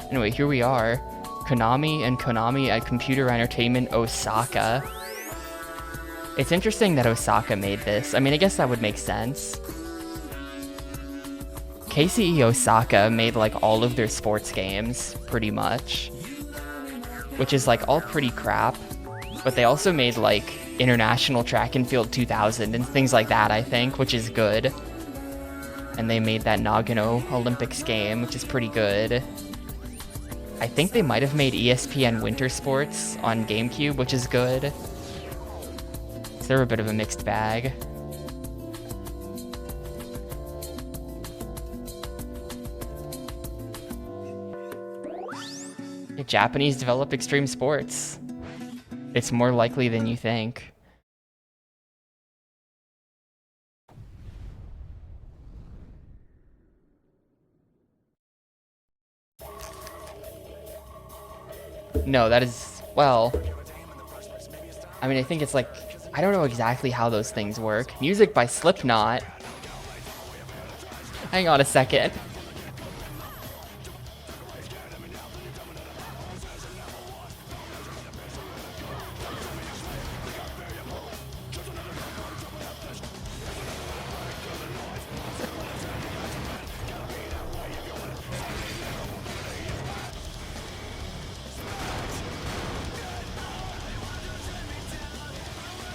Anyway, here we are. Konami and Konami at Computer Entertainment Osaka. It's interesting that Osaka made this. I mean, I guess that would make sense. KCE Osaka made like all of their sports games, pretty much. Which is like all pretty crap. But they also made like International Track and Field 2000 and things like that, I think, which is good. And they made that Nagano Olympics game, which is pretty good. I think they might have made ESPN Winter Sports on Gamecube, which is good. So they're a bit of a mixed bag. Yeah, Japanese develop extreme sports. It's more likely than you think. No, that is, well, I mean, I think it's like, I don't know exactly how those things work. Music by Slipknot. Hang on a second.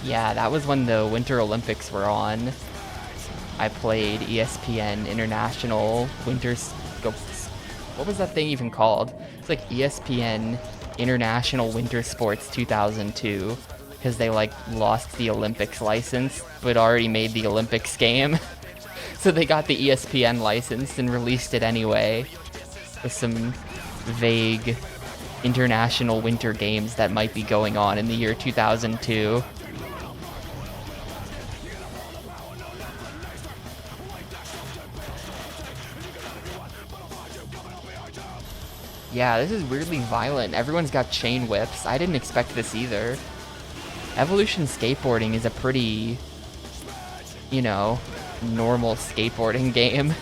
Yeah, that was when the Winter Olympics were on. I played ESPN International what was that thing even called? It's like ESPN International Winter Sports 2002, because they like lost the Olympics license, but already made the Olympics game. So they got the ESPN license and released it anyway, with some vague international winter games that might be going on in the year 2002. Yeah, this is weirdly violent. Everyone's got chain whips. I didn't expect this either. Evolution Skateboarding is a pretty, you know, normal skateboarding game.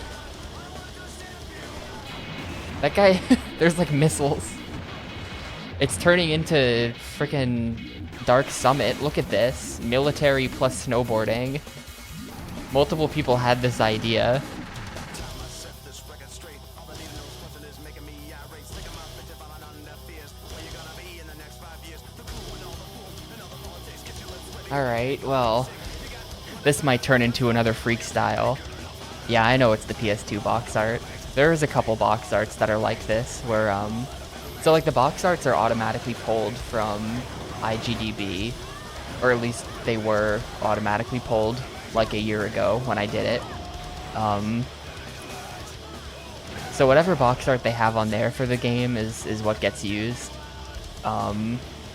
That guy, there's like missiles. It's turning into frickin' Dark Summit. Look at this. Military plus snowboarding. Multiple people had this idea. Alright, well, this might turn into another freak style. Yeah, I know it's the PS2 box art. There's a couple box arts that are like this, where, so like the box arts are automatically pulled from IGDB, or at least they were automatically pulled like a year ago when I did it. So whatever box art they have on there for the game is what gets used.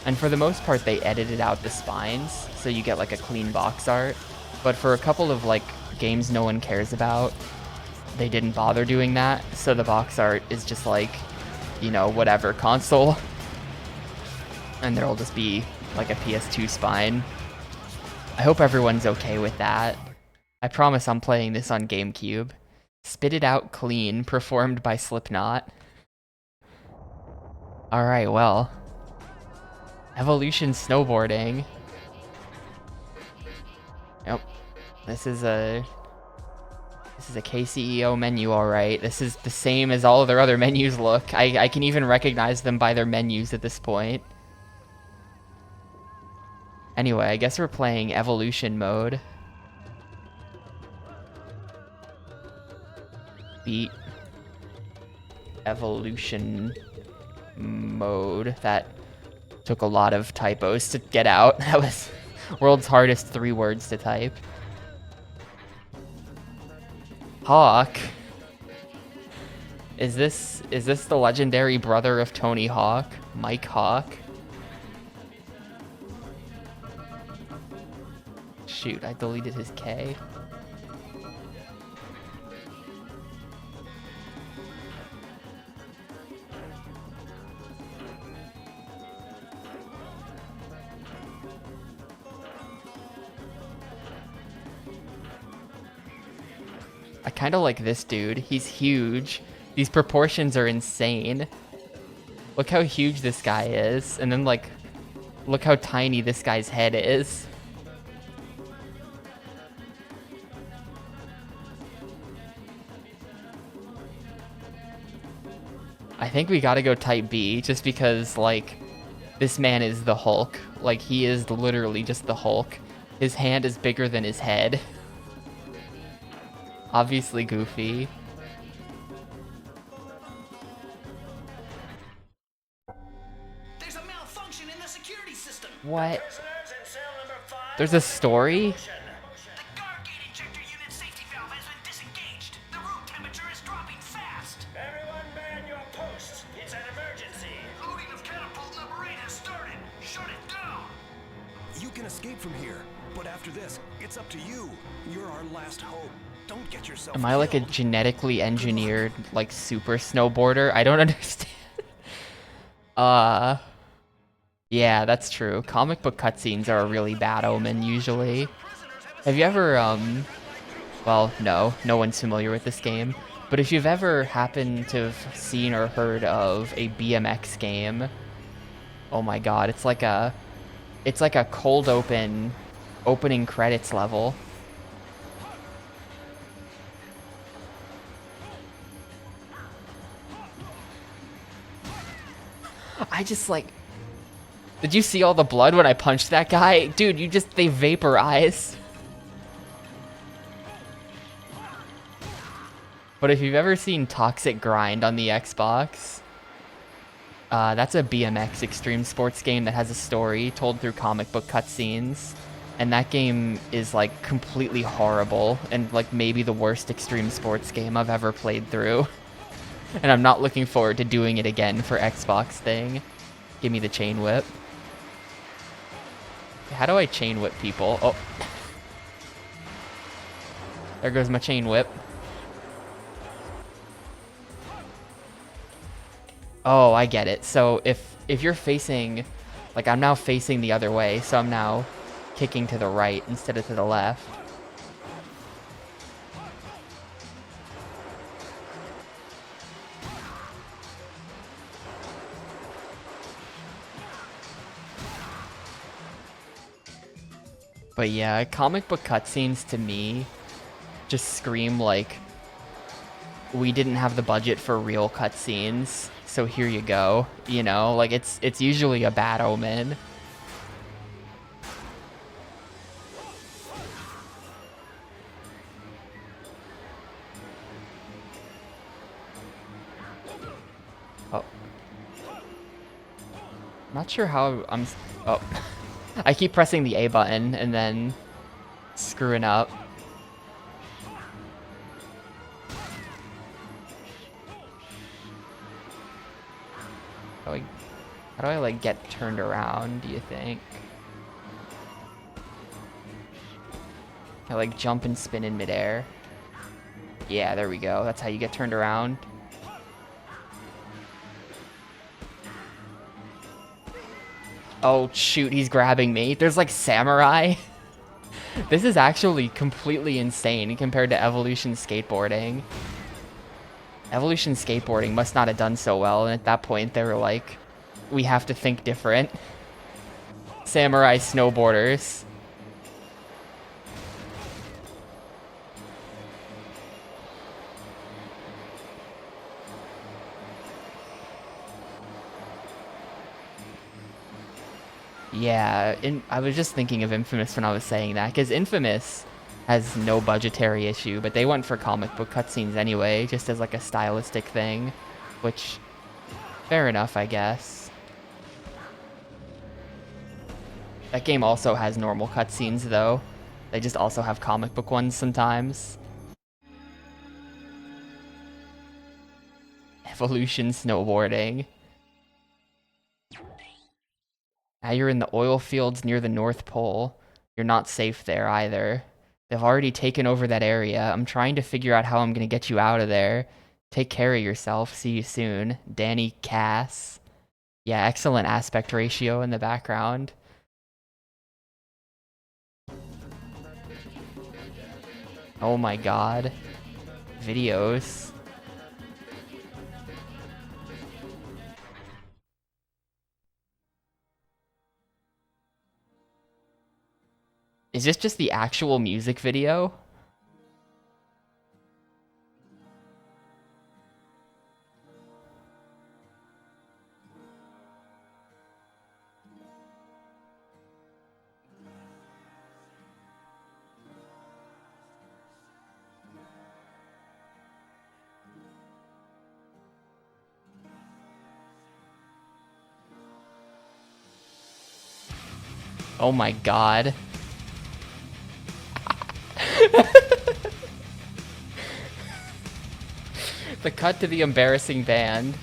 And for the most part, they edited out the spines, so you get like a clean box art. But for a couple of like games no one cares about, they didn't bother doing that, so the box art is just like, you know, whatever console. And there'll just be like a PS2 spine. I hope everyone's okay with that. I promise I'm playing this on Gamecube. Spit It Out Clean, performed by Slipknot. Alright, well. Evolution Snowboarding. Yep. This is a KCEO menu, alright. This is the same as all of their other menus look. I can even recognize them by their menus at this point. Anyway, I guess we're playing Evolution mode. Beat Evolution mode. That took a lot of typos to get out. That was world's hardest 3 words to type. Hawk. Is this the legendary brother of Tony Hawk, Mike Hawk? Shoot, I deleted his K. I kind of like this dude. He's huge. These proportions are insane. Look how huge this guy is. And then, like, look how tiny this guy's head is. I think we gotta go type B, just because, like, this man is the Hulk. Like, he is literally just the Hulk. His hand is bigger than his head. Obviously goofy. There's a malfunction in the security system. What? There's a story? The guard gate injector unit safety valve has been disengaged. The room temperature is dropping fast. Everyone man your posts. It's an emergency. Loading of catapult number 8 has started. Shut it down. You can escape from here, but after this, it's up to you. You're our last hope. Don't get yourself Am I like a killed. genetically engineered, like, super snowboarder? I don't understand. Yeah, that's true. Comic book cutscenes are a really bad omen, usually. Have you ever, well, no one's familiar with this game. But if you've ever happened to have seen or heard of a BMX game, oh my god, it's like a cold opening credits level. I just, like... Did you see all the blood when I punched that guy? Dude, they vaporize. But if you've ever seen Toxic Grind on the Xbox, that's a BMX extreme sports game that has a story told through comic book cutscenes. And that game is, like, completely horrible and, like, maybe the worst extreme sports game I've ever played through. And I'm not looking forward to doing it again for Xbox thing. Give me the chain whip. How do I chain whip people? Oh. There goes my chain whip. Oh, I get it. So if you're facing... Like, I'm now facing the other way, so I'm now kicking to the right instead of to the left. But yeah, comic book cutscenes to me just scream like, we didn't have the budget for real cutscenes, so here you go. You know, like it's usually a bad omen. Oh. Not sure how I'm... Oh. I keep pressing the A button and then screwing up. How do I like get turned around, do you think? I like jump and spin in midair. Yeah, there we go. That's how you get turned around. Oh shoot, he's grabbing me. There's like samurai. This is actually completely insane compared to Evolution Skateboarding. Evolution Skateboarding must not have done so well, and at that point they were like, we have to think different. Samurai snowboarders. Yeah, I was just thinking of Infamous when I was saying that, because Infamous has no budgetary issue, but they went for comic book cutscenes anyway, just as like a stylistic thing, which, fair enough, I guess. That game also has normal cutscenes, though. They just also have comic book ones sometimes. Evolution Snowboarding. Now you're in the oil fields near the North Pole. You're not safe there either. They've already taken over that area. I'm trying to figure out how I'm going to get you out of there. Take care of yourself. See you soon. Danny Cass. Yeah, excellent aspect ratio in the background. Oh my god. Videos. Is this just the actual music video? Oh my god. The cut to the embarrassing band.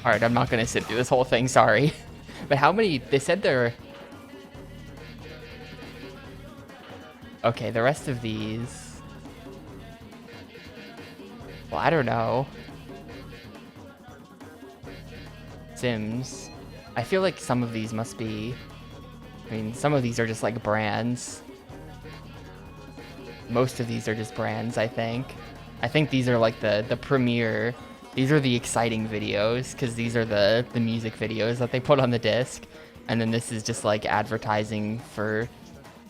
Alright, I'm not gonna sit through this whole thing, sorry. But how many... They said there... Okay, the rest of these... Well, I don't know. Sims. I feel like some of these must be... I mean, some of these are just like brands. Most of these are just brands, I think. I think these are like the premier... These are the exciting videos, because these are the music videos that they put on the disc. And then this is just like advertising for,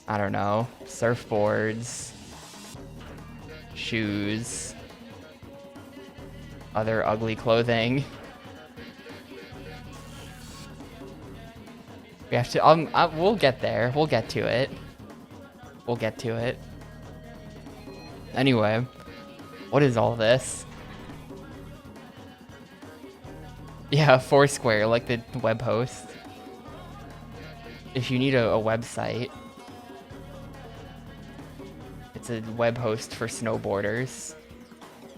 I don't know, surfboards, shoes, other ugly clothing. We have to, we'll get there. We'll get to it. We'll get to it. Anyway, what is all this? Yeah, Foursquare, like the web host. If you need a website, it's a web host for snowboarders.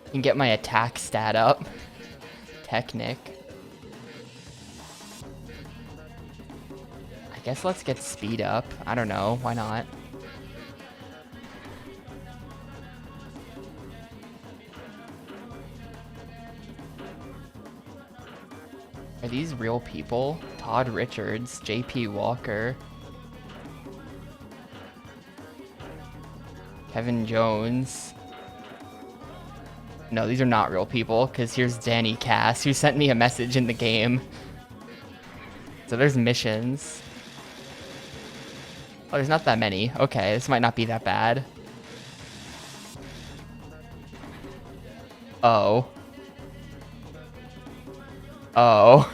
You can get my attack stat up. Technic. I guess let's get speed up. I don't know, why not? Are these real people? Todd Richards, JP Walker, Kevin Jones. No, these are not real people, because here's Danny Cass, who sent me a message in the game. So there's missions. Oh, there's not that many. Okay, this might not be that bad. Oh. Oh.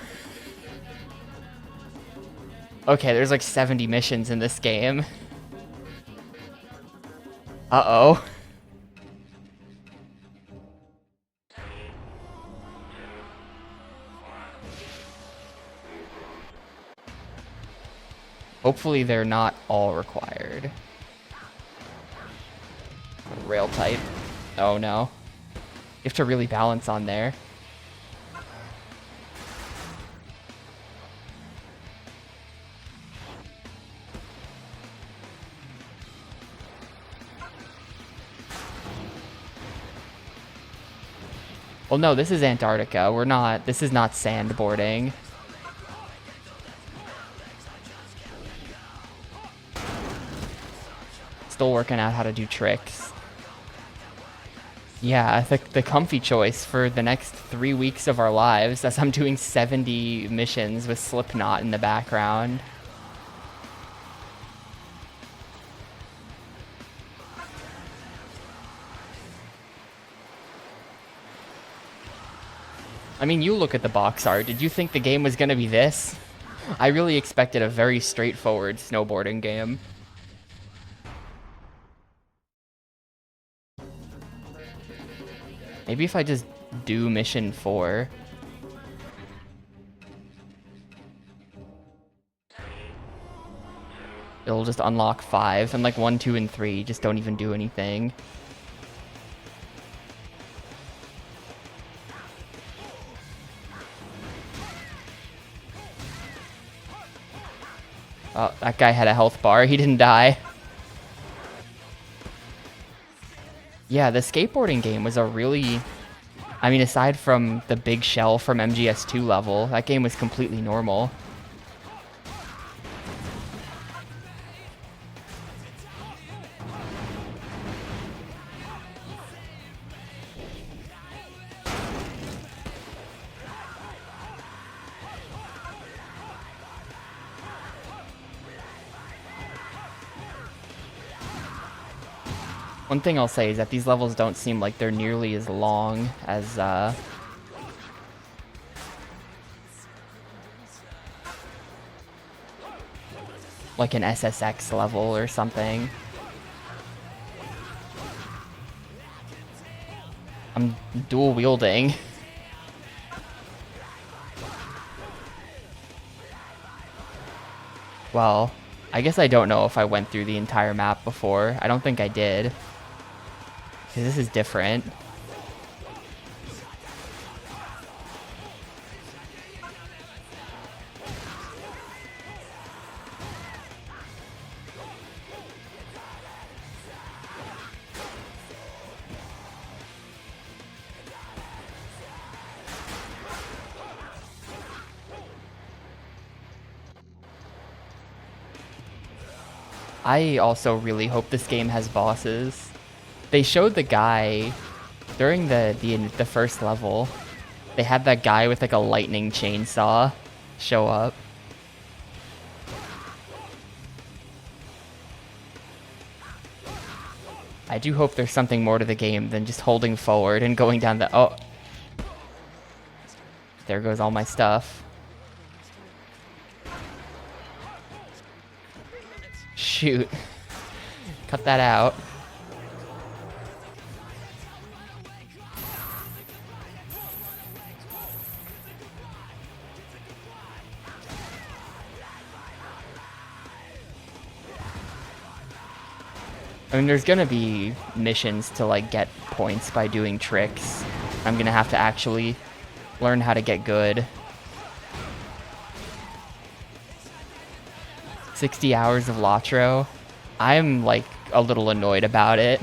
Okay, there's like 70 missions in this game. Uh-oh. Hopefully they're not all required. Rail type. Oh no. You have to really balance on there. Well, no, this is Antarctica. We're not... This is not sandboarding. Still working out how to do tricks. Yeah, the comfy choice for the next 3 weeks of our lives, as I'm doing 70 missions with Slipknot in the background. I mean, you look at the box art. Did you think the game was going to be this? I really expected a very straightforward snowboarding game. Maybe if I just do mission 4. It'll just unlock 5, and like 1, 2, and 3 just don't even do anything. Oh, that guy had a health bar. He didn't die. Yeah, the skateboarding game was a really... I mean, aside from the big shell from MGS2 level, that game was completely normal. One thing I'll say is that these levels don't seem like they're nearly as long as, like an SSX level or something. I'm dual wielding. Well, I guess I don't know if I went through the entire map before. I don't think I did. Because this is different. I also really hope this game has bosses. They showed the guy during the first level. They had that guy with like a lightning chainsaw show up. I do hope there's something more to the game than just holding forward and going down the... Oh. There goes all my stuff. Shoot. Cut that out. I mean, there's gonna be missions to, like, get points by doing tricks. I'm gonna have to actually learn how to get good. 60 hours of Latro. I'm, like, a little annoyed about it.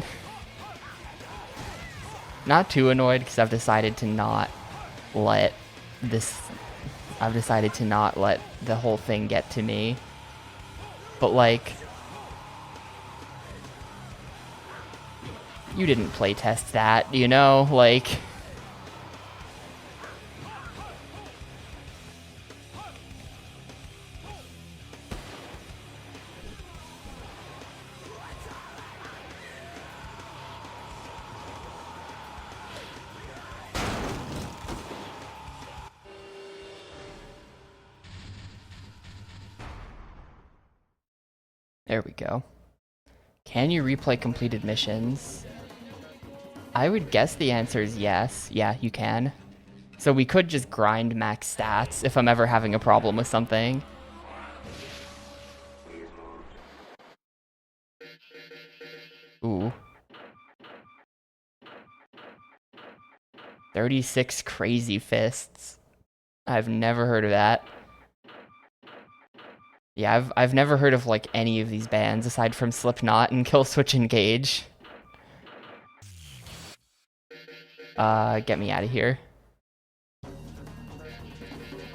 Not too annoyed, because I've decided to not let this... I've decided to not let the whole thing get to me. But, like... You didn't playtest that, you know? Like... There we go. Can you replay completed missions? I would guess the answer is yes. Yeah, you can. So we could just grind max stats if I'm ever having a problem with something. Ooh. 36 crazy fists. I've never heard of that. Yeah, I've never heard of, like, any of these bands aside from Slipknot and Killswitch Engage. Get me out of here.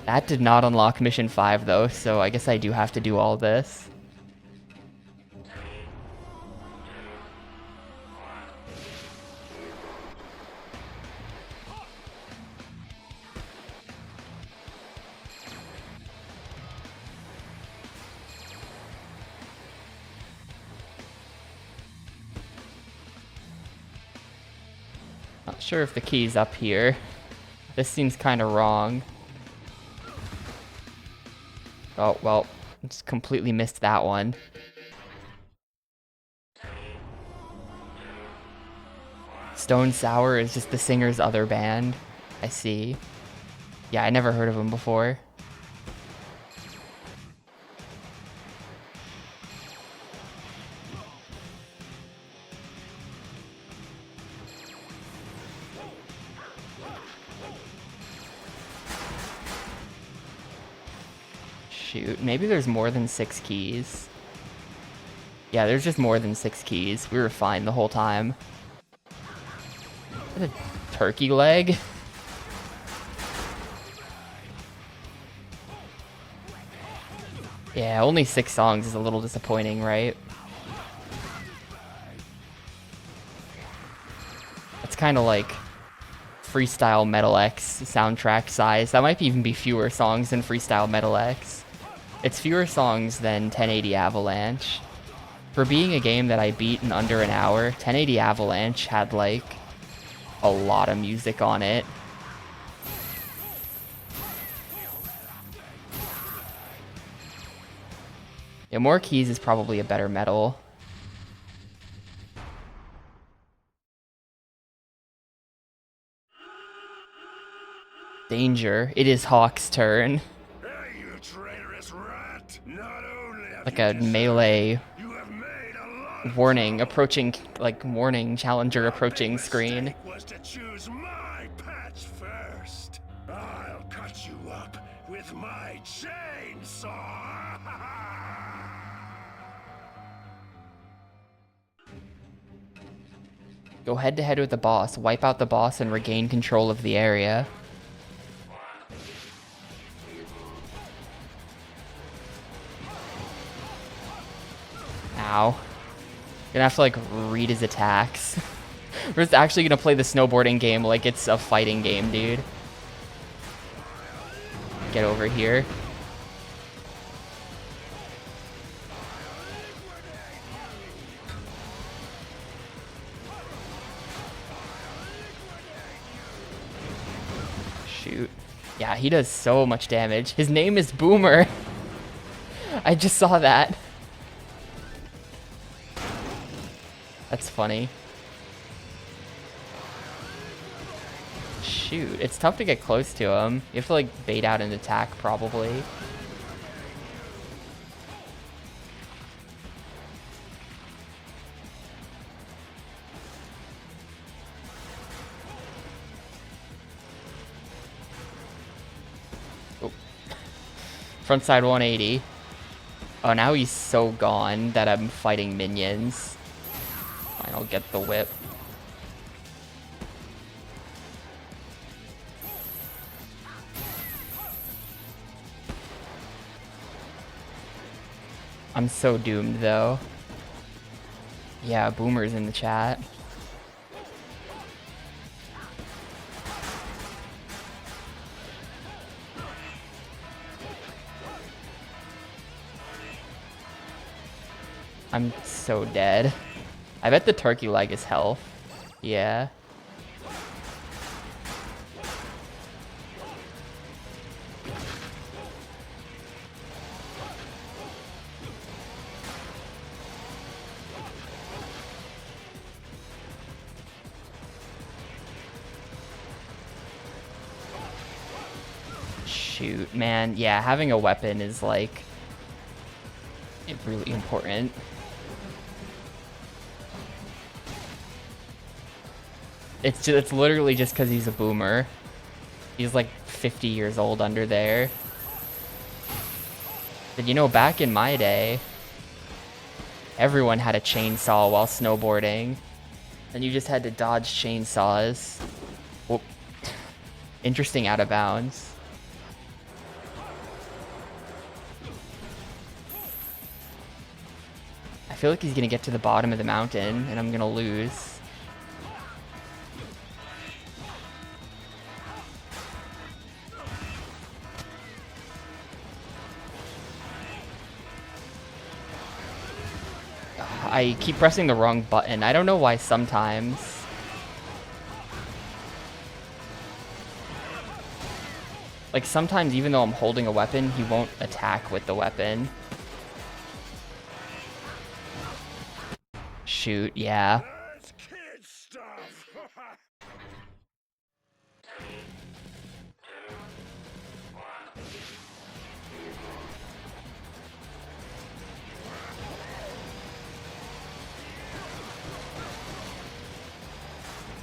That did not unlock Mission 5, though, so I guess I do have to do all this. Not sure if the key's up here. This seems kind of wrong. Oh, well, just completely missed that one. Stone Sour is just the singer's other band. I see. Yeah, I never heard of them before. Shoot, maybe there's more than 6 keys. Yeah, there's just more than 6 keys. We were fine the whole time. Is that a turkey leg? Yeah, only 6 songs is a little disappointing, right? It's kind of like Freestyle Metal X soundtrack size. That might even be fewer songs than Freestyle Metal X. It's fewer songs than 1080 Avalanche. For being a game that I beat in under an hour, 1080 Avalanche had like a lot of music on it. Yeah, more keys is probably a better metal. Danger. It is Hawk's turn. Hey, you traitorous rat! Not only have Like you a deserted, melee you have made a lot of warning approaching, like warning challenger approaching big screen. mistake was to choose my patch first. I'll cut you up with my chainsaw. Go head to head with the boss, wipe out the boss, and regain control of the area. Ow. Gonna have to like read his attacks. We're just actually gonna play the snowboarding game like it's a fighting game, dude. Get over here. Shoot. Yeah, he does so much damage. His name is Boomer. I just saw that. That's funny. Shoot, it's tough to get close to him. You have to like bait out an attack probably. Oh. Frontside 180. Oh, now he's so gone that I'm fighting minions. Fine, I'll get the whip. I'm so doomed, though. Yeah, Boomer's in the chat. I'm so dead. I bet the turkey leg is health. Yeah. Shoot, man. Yeah, having a weapon is like really important. It's literally just because he's a boomer. He's like 50 years old under there. But you know, back in my day, everyone had a chainsaw while snowboarding. And you just had to dodge chainsaws. Whoop. Interesting out of bounds. I feel like he's gonna get to the bottom of the mountain and I'm gonna lose. I keep pressing the wrong button. I don't know why sometimes. Like sometimes even though I'm holding a weapon, he won't attack with the weapon. Shoot, yeah. That's kid stuff.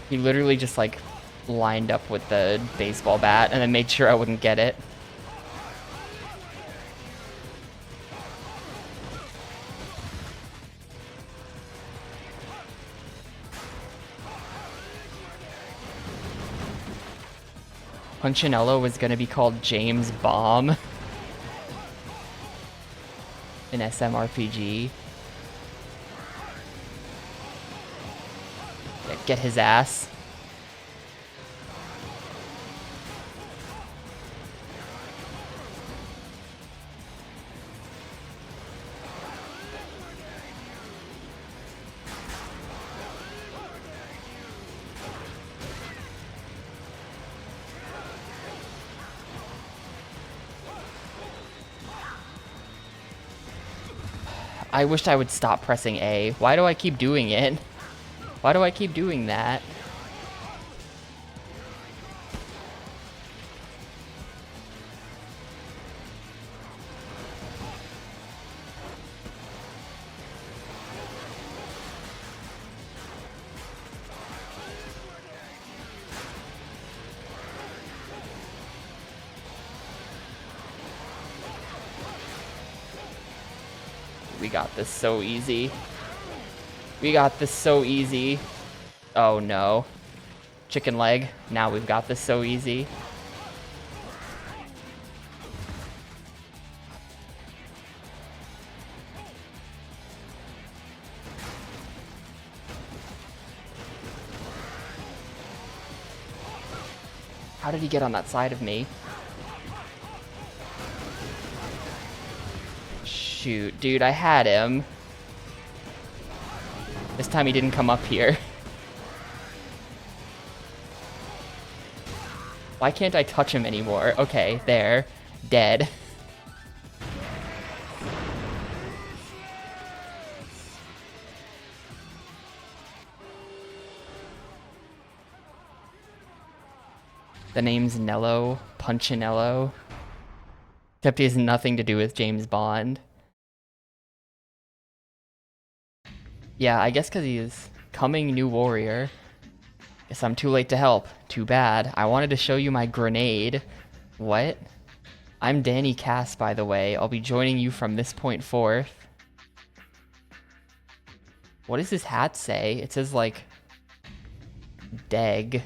He literally just like lined up with the baseball bat and then made sure I wouldn't get it. Punchinello was gonna be called James Bomb in SMRPG. Yeah, get his ass. I wish I would stop pressing A. Why do I keep doing it? Why do I keep doing that? We got this so easy. We got this so easy. Oh no. Chicken leg. Now we've got this so easy. How did he get on that side of me? Shoot, dude, I had him. This time he didn't come up here. Why can't I touch him anymore? Okay, there. Dead. The name's Nello, Punchinello. Except he has nothing to do with James Bond. Yeah, I guess because he's coming new warrior. Guess I'm too late to help. Too bad. I wanted to show you my grenade. What? I'm Danny Cass, by the way. I'll be joining you from this point forth. What does his hat say? It says, like, Deg.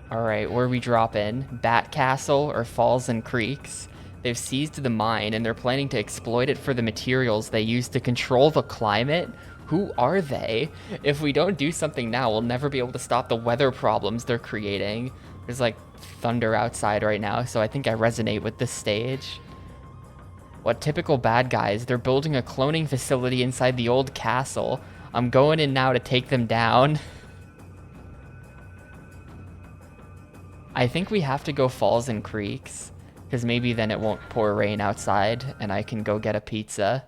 Alright, where are we dropping? Bat Castle or Falls and Creeks? They've seized the mine and they're planning to exploit it for the materials they use to control the climate? Who are they? If we don't do something now, we'll never be able to stop the weather problems they're creating. There's like thunder outside right now, so I think I resonate with this stage. What typical bad guys? They're building a cloning facility inside the old castle. I'm going in now to take them down. I think we have to go Falls and Creeks, because maybe then it won't pour rain outside and I can go get a pizza.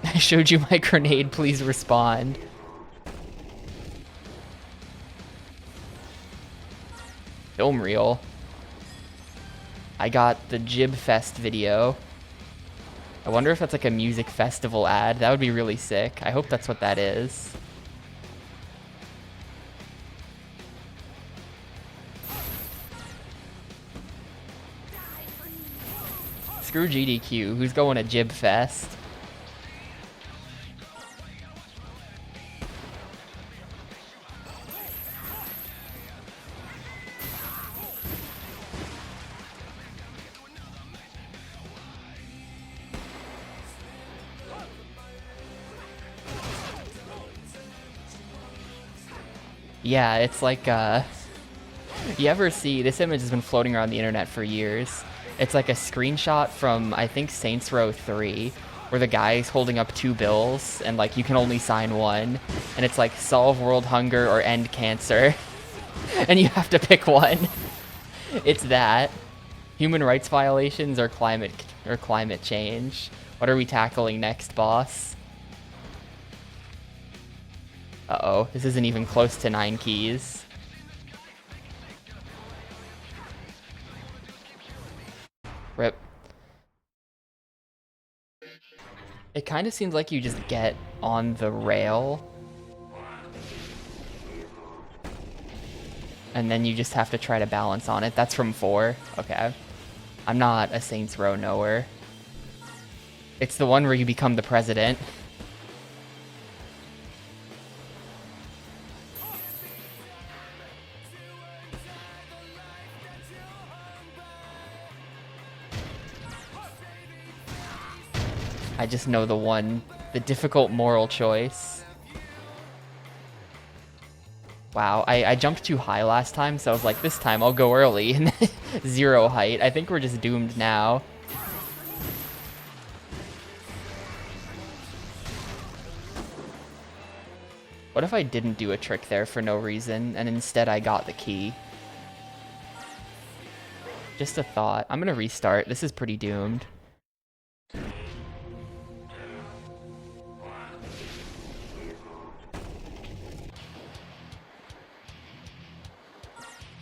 I showed you my grenade, please respond. Film reel. I got the Jib Fest video. I wonder if that's like a music festival ad. That would be really sick. I hope that's what that is. Screw GDQ. Who's going to Jib Fest? Yeah, it's like, you ever see, this image has been floating around the internet for years. It's like a screenshot from, I think, Saints Row 3, where the guy's holding up 2 bills, and like, you can only sign one. And it's like, solve world hunger or end cancer. And you have to pick one. It's that. Human rights violations or climate change. What are we tackling next, boss? Uh-oh, this isn't even close to 9 keys. Rip. It kind of seems like you just get on the rail. And then you just have to try to balance on it. That's from 4. Okay. I'm not a Saints Row knower. It's the one where you become the president. I just know the difficult moral choice. Wow, I jumped too high last time, so I was like, this time I'll go early. And 0 height. I think we're just doomed now. What if I didn't do a trick there for no reason, and instead I got the key? Just a thought. I'm gonna restart. This is pretty doomed.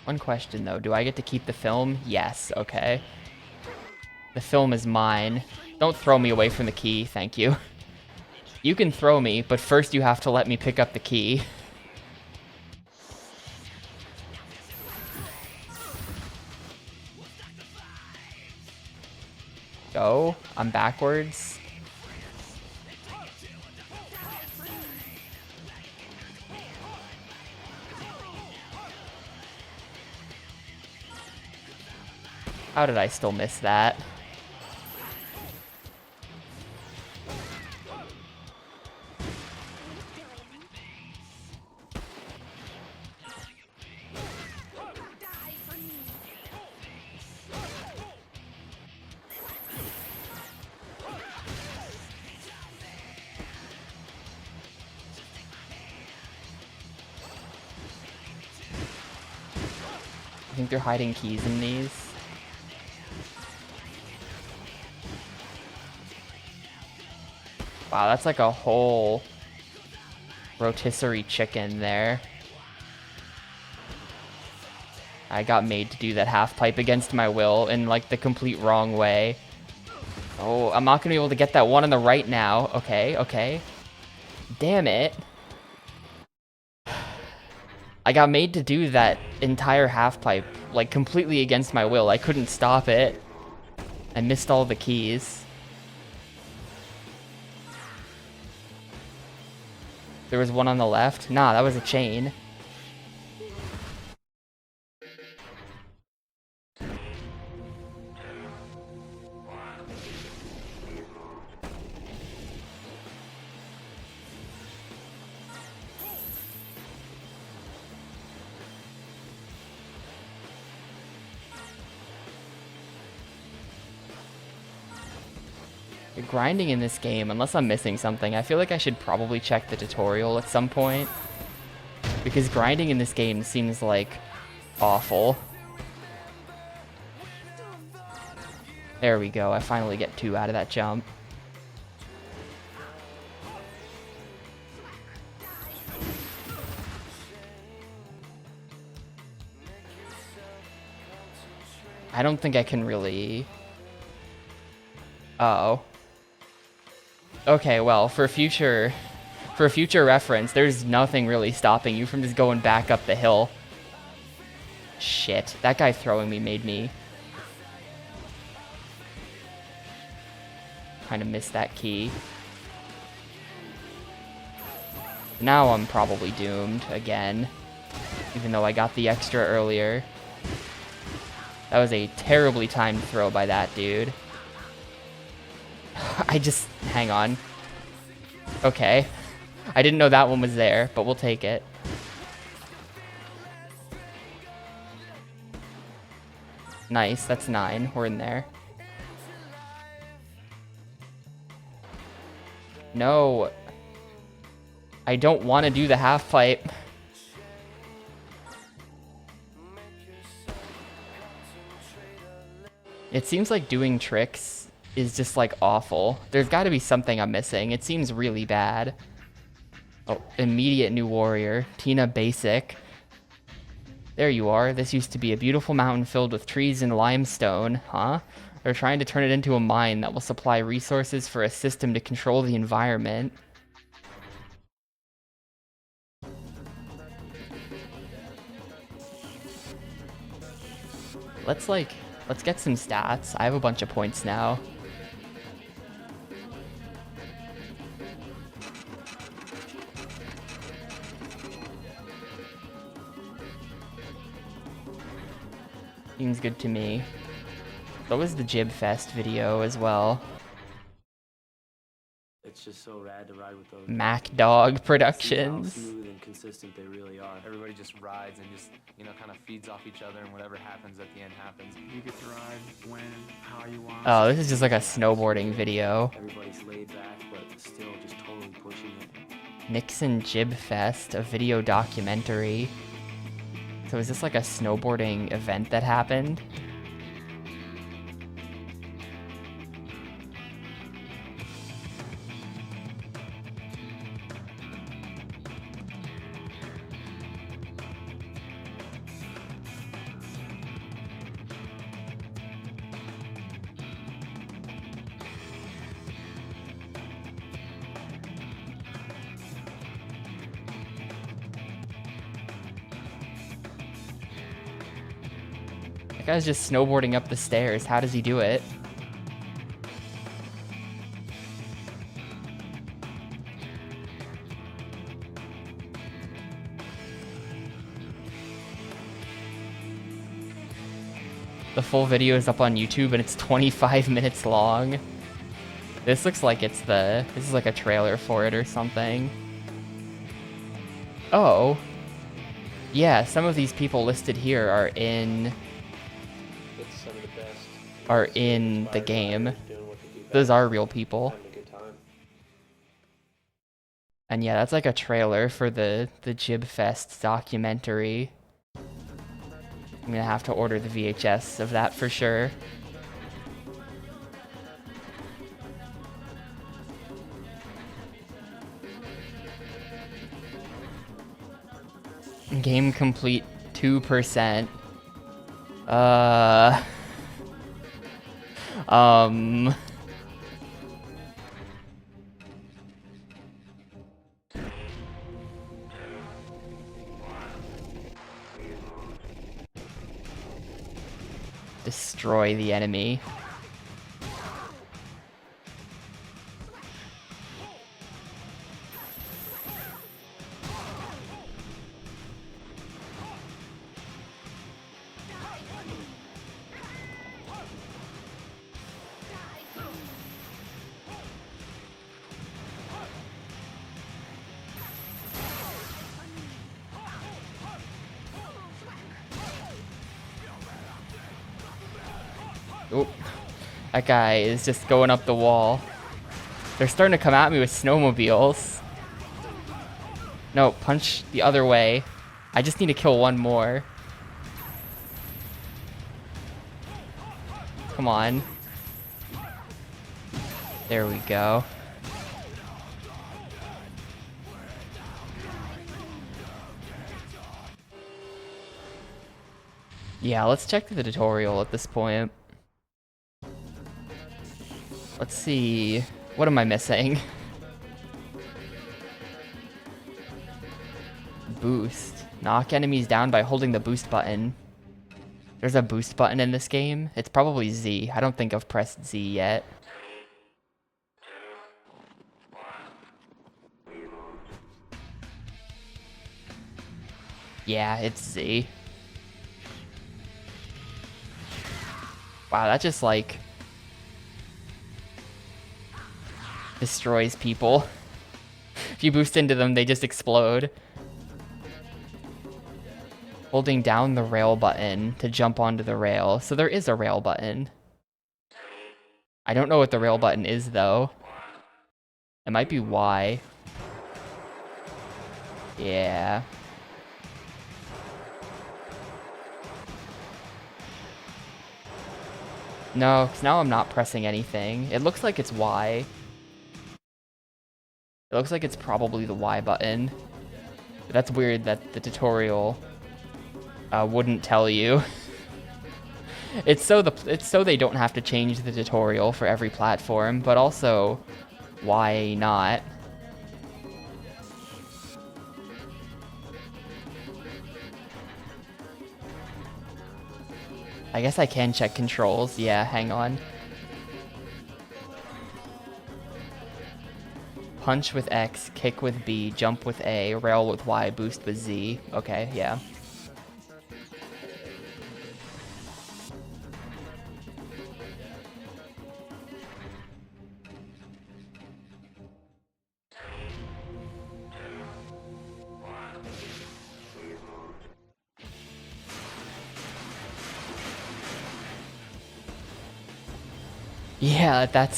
One question though, do I get to keep the film? Yes, okay. The film is mine. Don't throw me away from the key, thank you. You can throw me, but first you have to let me pick up the key. Go, I'm backwards. How did I still miss that? I think they're hiding keys in these. Wow, that's like a whole rotisserie chicken there. I got made to do that half pipe against my will in like the complete wrong way. Oh, I'm not gonna be able to get that one on the right now. Okay, okay. Damn it. I got made to do that entire half pipe, like completely against my will. I couldn't stop it. I missed all the keys. There was one on the left. Nah, that was a chain. Grinding in this game, unless I'm missing something, I feel like I should probably check the tutorial at some point. Because grinding in this game seems like awful. There we go, I finally get 2 out of that jump. I don't think I can really... Uh-oh. Okay, well, for future reference, there's nothing really stopping you from just going back up the hill. Shit, that guy throwing me made me kind of miss that key. Now I'm probably doomed again, even though I got the extra earlier. That was a terribly timed throw by that dude. Hang on. Okay. I didn't know that one was there, but we'll take it. Nice, that's 9. We're in there. No. I don't want to do the half pipe. It seems like doing tricks is just like awful. There's got to be something I'm missing. It seems really bad. Oh, immediate new warrior. Tina Basic. There you are. This used to be a beautiful mountain filled with trees and limestone. Huh? They're trying to turn it into a mine that will supply resources for a system to control the environment. let's get some stats. I have a bunch of points now. Seems good to me. So was the Jib Fest video as well. It's just so rad to ride with those. Mac Dog See how Productions. smooth and consistent they really are. Everybody just rides and just, you know, kind of feeds off each other, and whatever happens at the end happens. You get to ride when, how you want. Oh, this is just like a snowboarding video. Everybody's laid back, but still just totally pushing it. Nixon Jib Fest, a video documentary. So is this like a snowboarding event that happened? That guy's just snowboarding up the stairs. How does he do it? The full video is up on YouTube and it's 25 minutes long. This looks like this is like a trailer for it or something. Oh. Yeah, some of these people listed here are in the game. Those are real people. And yeah, that's like a trailer for the Jib Fest documentary. I'm gonna have to order the VHS of that for sure. Game complete 2%. Destroy the enemy. Oh, that guy is just going up the wall. They're starting to come at me with snowmobiles. No, punch the other way. I just need to kill one more. Come on. There we go. Yeah, let's check the tutorial at this point. Let's see. What am I missing? Boost. Knock enemies down by holding the boost button. There's a boost button in this game. It's probably Z. I don't think I've pressed Z yet. Yeah, it's Z. Wow, that just like destroys people. If you boost into them, they just explode. Holding down the rail button to jump onto the rail. So there is a rail button. I don't know what the rail button is though. It might be Y. Yeah. No, because now I'm not pressing anything. It looks like it's Y. It looks like it's probably the Y button. But that's weird that the tutorial wouldn't tell you. It's so they don't have to change the tutorial for every platform, but also, why not? I guess I can check controls. Yeah, hang on. Punch with X, kick with B, jump with A, rail with Y, boost with Z. Okay, yeah. Yeah, that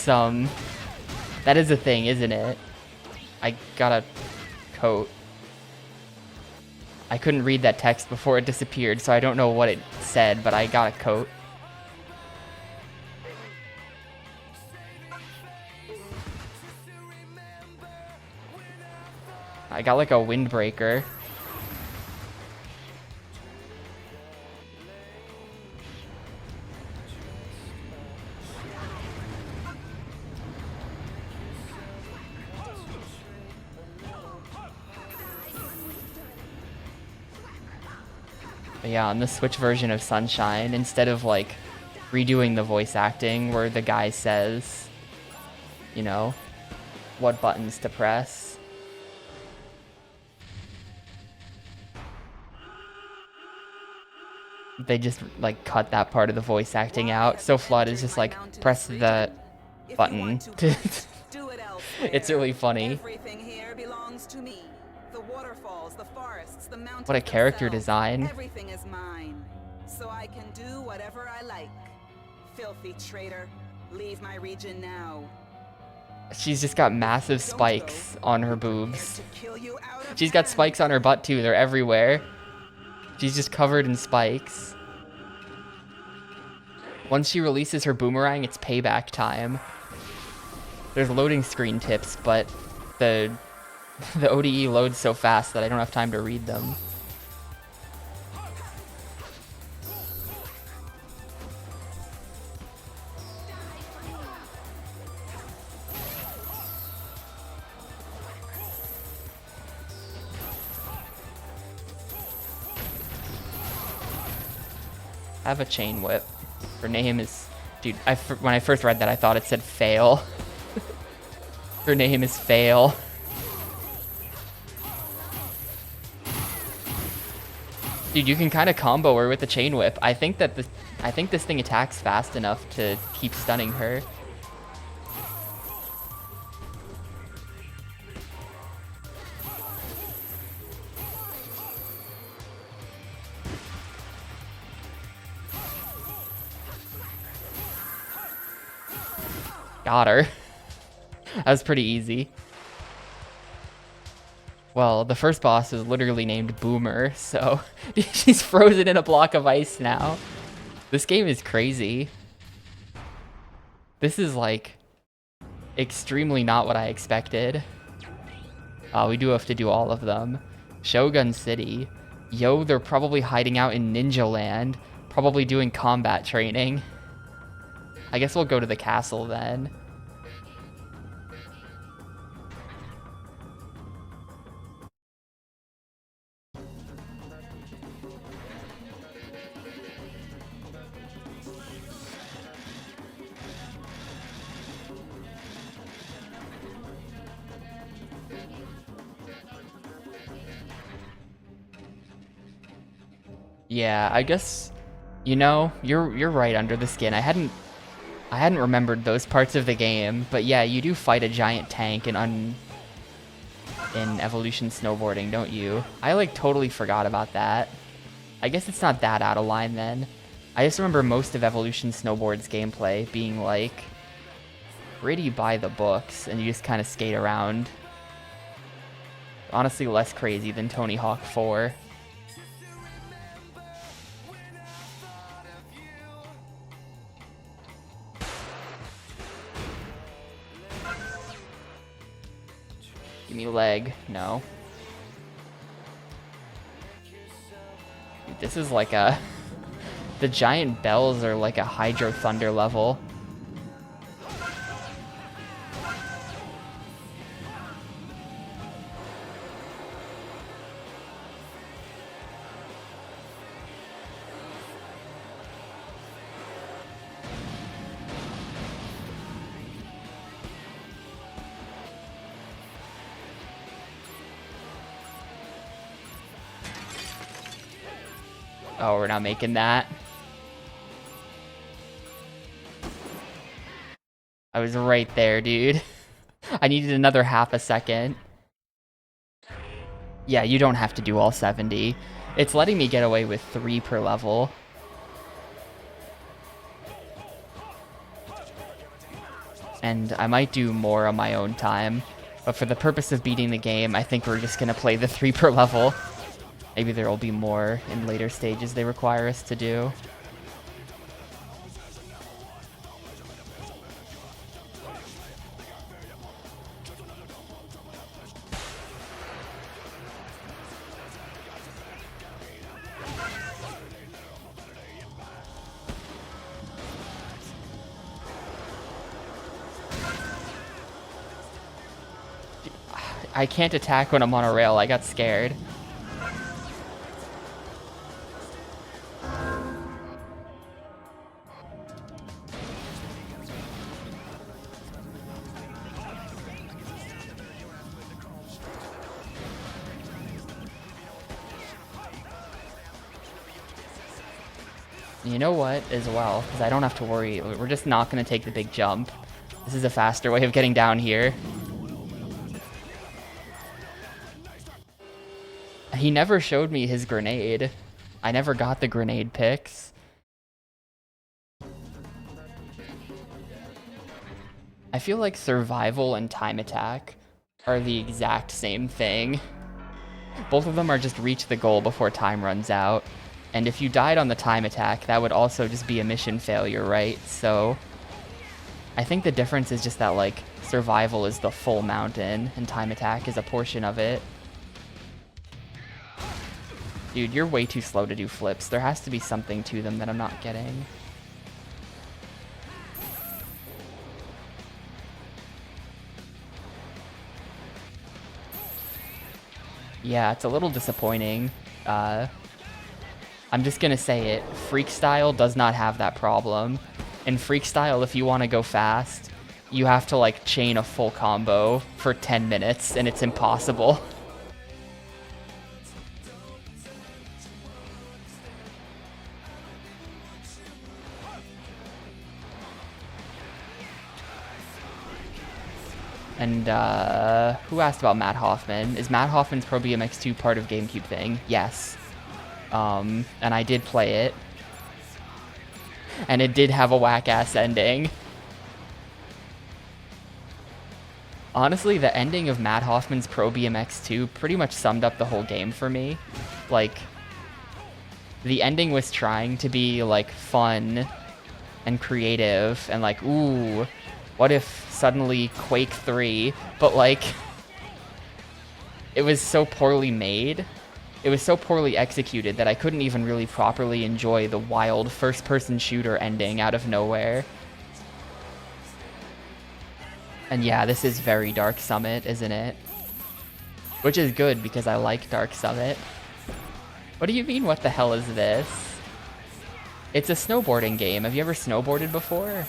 is a thing, isn't it? I got a coat. I couldn't read that text before it disappeared, so I don't know what it said, but I got a coat. I got like a windbreaker. But yeah, on the Switch version of Sunshine, instead of like redoing the voice acting where the guy says, you know, what buttons to press, they just like cut that part of the voice acting out. So Flood is just like, press the button. It's really funny. Everything here belongs to me. The waterfalls, the forests, the mountains. What a character themselves. design. Everything is mine. So I can do whatever I like. Filthy traitor, leave my region now. She's just got massive spikes on her boobs. She's got spikes on her butt too, they're everywhere. She's just covered in spikes. Once she releases her boomerang, it's payback time. There's loading screen tips, but the ODE loads so fast that I don't have time to read them. I have a chain whip. Her name is... Dude, when I first read that, I thought it said fail. Her name is Fail. Dude, you can kind of combo her with the chain whip. I think this thing attacks fast enough to keep stunning her. Got her. That was pretty easy. Well, the first boss is literally named Boomer, so she's frozen in a block of ice now. This game is crazy. This is like extremely not what I expected. We do have to do all of them. Shogun City. Yo, they're probably hiding out in Ninja Land, probably doing combat training. I guess we'll go to the castle then. Yeah, I guess, you know, you're right under the skin. I hadn't remembered those parts of the game, but yeah, you do fight a giant tank in Evolution Snowboarding, don't you? I like totally forgot about that. I guess it's not that out of line then. I just remember most of Evolution Snowboard's gameplay being like pretty by the books, and you just kind of skate around. Honestly, less crazy than Tony Hawk 4. Give me leg. No. Dude, this is like a... The giant bells are like a Hydro Thunder level. Oh, we're not making that. I was right there, dude. I needed another half a second. Yeah, you don't have to do all 70. It's letting me get away with 3 per level. And I might do more on my own time. But for the purpose of beating the game, I think we're just going to play the 3 per level. Maybe there will be more in later stages they require us to do. I can't attack when I'm on a rail. I got scared. You know what, as well, because I don't have to worry. We're just not going to take the big jump. This is a faster way of getting down here. He never showed me his grenade. I never got the grenade picks. I feel like survival and time attack are the exact same thing. Both of them are just reach the goal before time runs out. And if you died on the time attack, that would also just be a mission failure, right? So I think the difference is just that, like, survival is the full mountain and time attack is a portion of it. Dude, you're way too slow to do flips. There has to be something to them that I'm not getting. Yeah, it's a little disappointing. I'm just gonna say it. Freakstyle does not have that problem. In Freakstyle, if you want to go fast, you have to, like, chain a full combo for 10 minutes, and it's impossible. And, who asked about Matt Hoffman? Is Matt Hoffman's Pro BMX 2 part of Gamecube thing? Yes. And I did play it. And it did have a whack-ass ending. Honestly, the ending of Matt Hoffman's Pro BMX 2 pretty much summed up the whole game for me. Like, the ending was trying to be, like, fun and creative and, like, ooh, what if suddenly Quake 3, but, like, it was so poorly made. It was so poorly executed that I couldn't even really properly enjoy the wild first-person shooter ending out of nowhere. And yeah, this is very Dark Summit, isn't it? Which is good because I like Dark Summit. What do you mean, what the hell is this? It's a snowboarding game. Have you ever snowboarded before?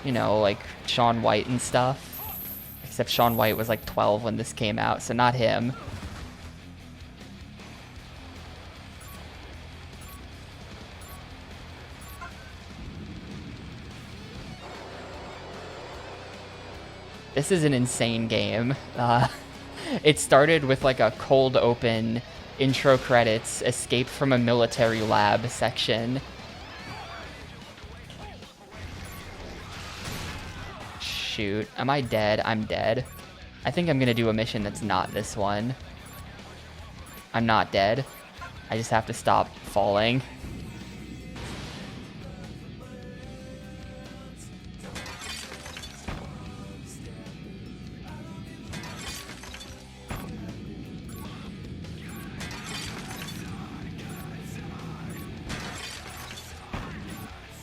You know, like Shaun White and stuff. Except Shaun White was like 12 when this came out, so not him. This is an insane game. It started with like a cold open, intro credits, escape from a military lab section. Shoot, am I dead? I'm dead. I think I'm gonna do a mission that's not this one. I'm not dead. I just have to stop falling.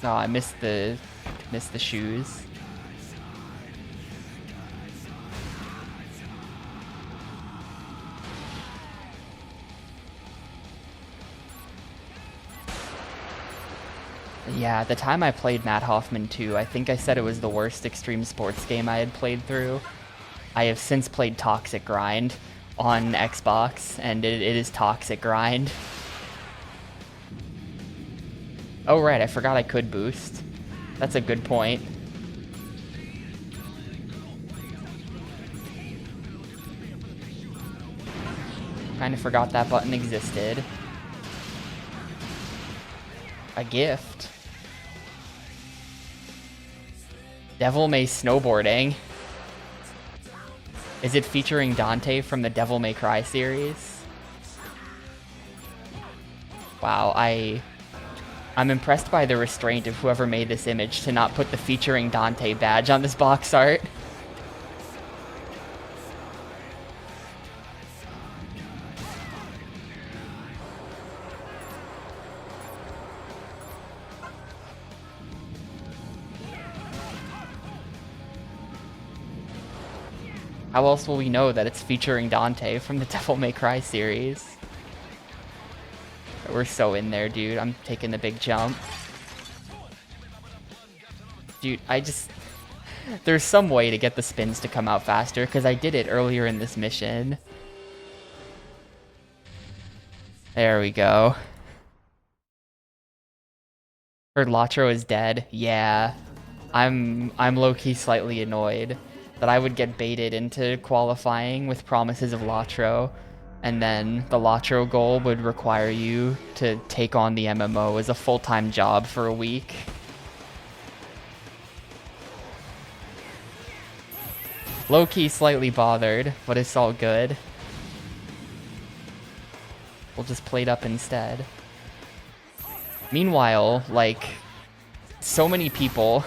Oh, I missed the shoes. Yeah, at the time I played Matt Hoffman 2, I think I said it was the worst extreme sports game I had played through. I have since played Toxic Grind, on Xbox, and it is toxic grind. Oh right, I forgot I could boost. That's a good point. Kinda forgot that button existed. A gift. Devil May Snowboarding. Is it featuring Dante from the Devil May Cry series? Wow, I'm impressed by the restraint of whoever made this image to not put the featuring Dante badge on this box art. How else will we know that it's featuring Dante from the Devil May Cry series? We're so in there, dude. I'm taking the big jump. Dude, there's some way to get the spins to come out faster, because I did it earlier in this mission. There we go. Heard Latro is dead. Yeah. I'm low-key slightly annoyed that I would get baited into qualifying with promises of Latro, and then the Latro goal would require you to take on the MMO as a full-time job for a week. Low-key slightly bothered, but it's all good. We'll just plate up instead. Meanwhile, like, so many people...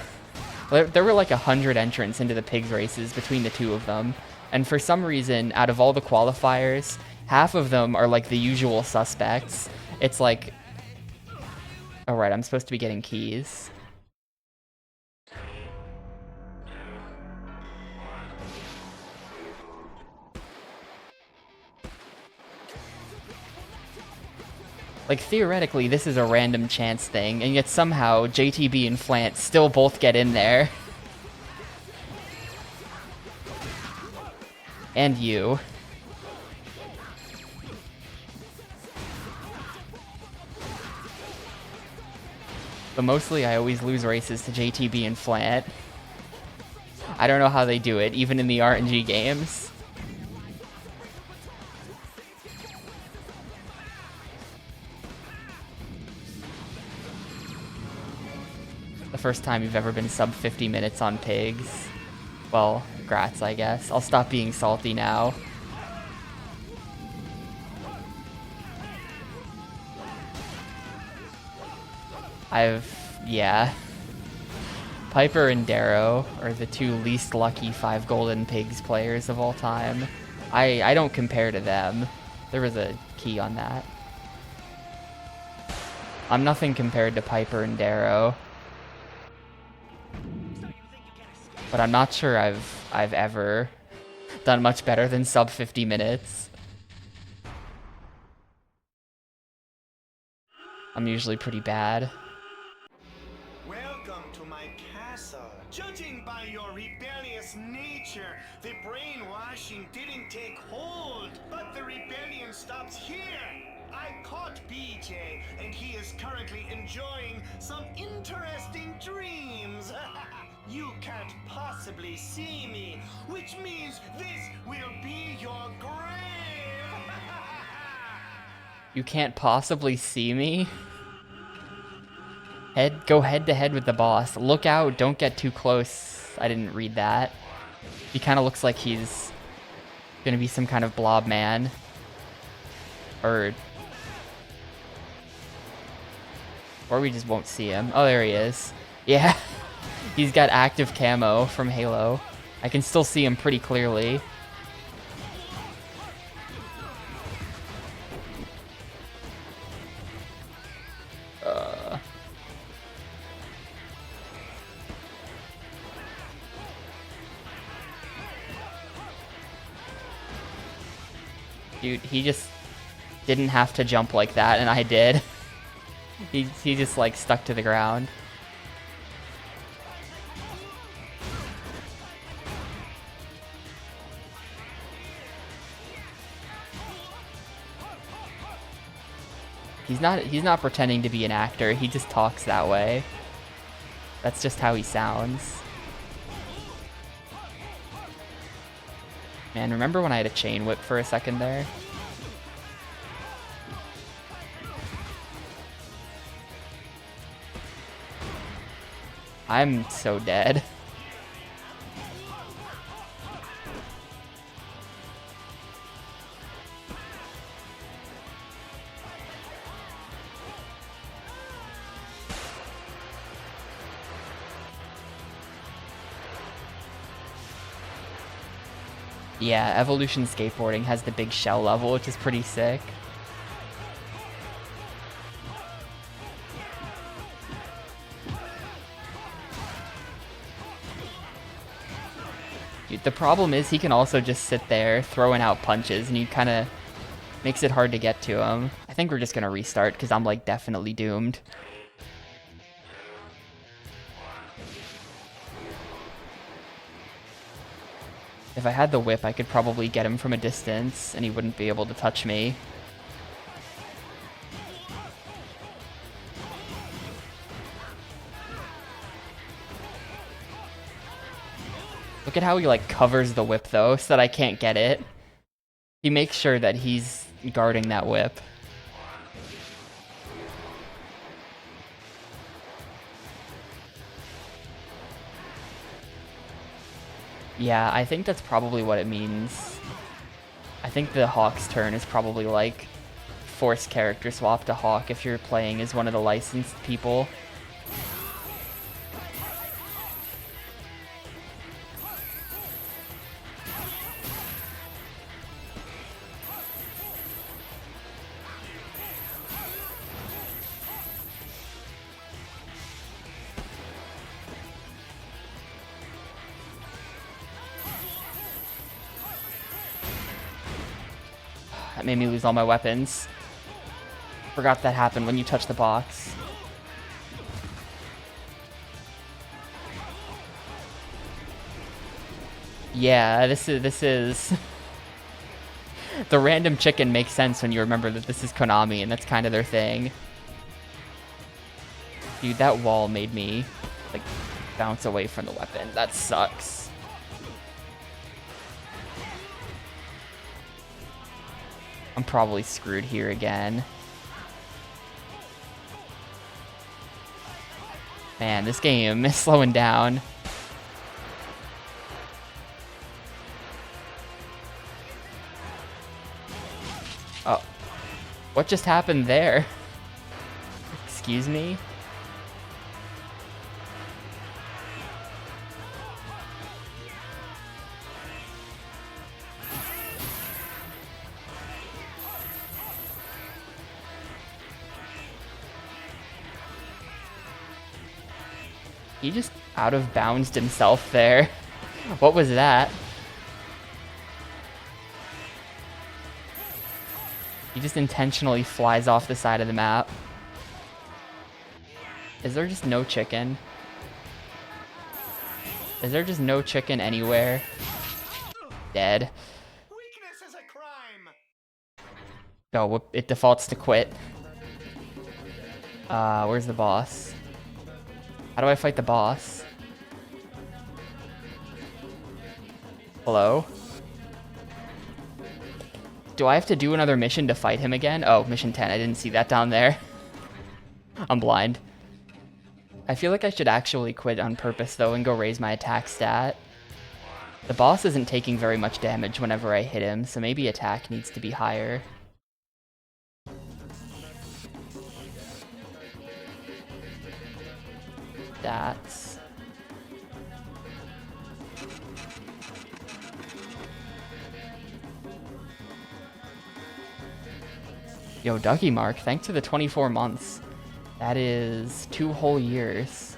There were like 100 entrants into the pigs races between the two of them, and for some reason, out of all the qualifiers, half of them are like the usual suspects. It's like... Alright, I'm supposed to be getting keys. Like, theoretically, this is a random chance thing, and yet somehow JTB and Flant still both get in there. And you. But mostly I always lose races to JTB and Flant. I don't know how they do it, even in the RNG games. The first time you've ever been sub 50 minutes on pigs. Well, grats, I guess. I'll stop being salty now. Yeah. Piper and Darrow are the two least lucky 5 Golden Pigs players of all time. I don't compare to them. There was a key on that. I'm nothing compared to Piper and Darrow. But I'm not sure I've ever done much better than sub 50 minutes. I'm usually pretty bad. Welcome to my castle. Judging by your rebellious nature, the brainwashing didn't take hold, but the rebellion stops here. I caught BJ, and he is currently enjoying some interesting dreams. You can't possibly see me, which means this will be your grave. You can't possibly see me? Go head to head with the boss. Look out, don't get too close. I didn't read that. He kind of looks like he's gonna be some kind of blob man. Or we just won't see him. Oh, there he is. Yeah. He's got active camo from Halo. I can still see him pretty clearly. Dude, he just didn't have to jump like that, and I did. He just like stuck to the ground. He's not pretending to be an actor. He just talks that way. That's just how he sounds. Man, remember when I had a chain whip for a second there? I'm so dead. Yeah, Evolution Skateboarding has the big shell level, which is pretty sick. Dude, the problem is he can also just sit there throwing out punches, and he kind of makes it hard to get to him. I think we're just going to restart because I'm like definitely doomed. If I had the whip, I could probably get him from a distance, and he wouldn't be able to touch me. Look at how he like covers the whip though, so that I can't get it. He makes sure that he's guarding that whip. Yeah, I think that's probably what it means. I think the Hawk's turn is probably like force character swap to Hawk if you're playing as one of the licensed people. That made me lose all my weapons. Forgot that happened when you touch the box. Yeah, this is the random chicken makes sense when you remember that this is Konami and that's kind of their thing. Dude, that wall made me like bounce away from the weapon. That sucks. I'm probably screwed here again. Man, this game is slowing down. Oh. What just happened there? Excuse me? He just out of bounds himself there. What was that? He just intentionally flies off the side of the map. Is there just no chicken? Is there just no chicken anywhere? Dead. Weakness is a crime. Oh, it defaults to quit. Where's the boss? How do I fight the boss? Hello? Do I have to do another mission to fight him again? Oh, mission 10. I didn't see that down there. I'm blind. I feel like I should actually quit on purpose, though, and go raise my attack stat. The boss isn't taking very much damage whenever I hit him, so maybe attack needs to be higher. Stats. Yo, Ducky Mark, thanks for the 24 months. That is 2 whole years,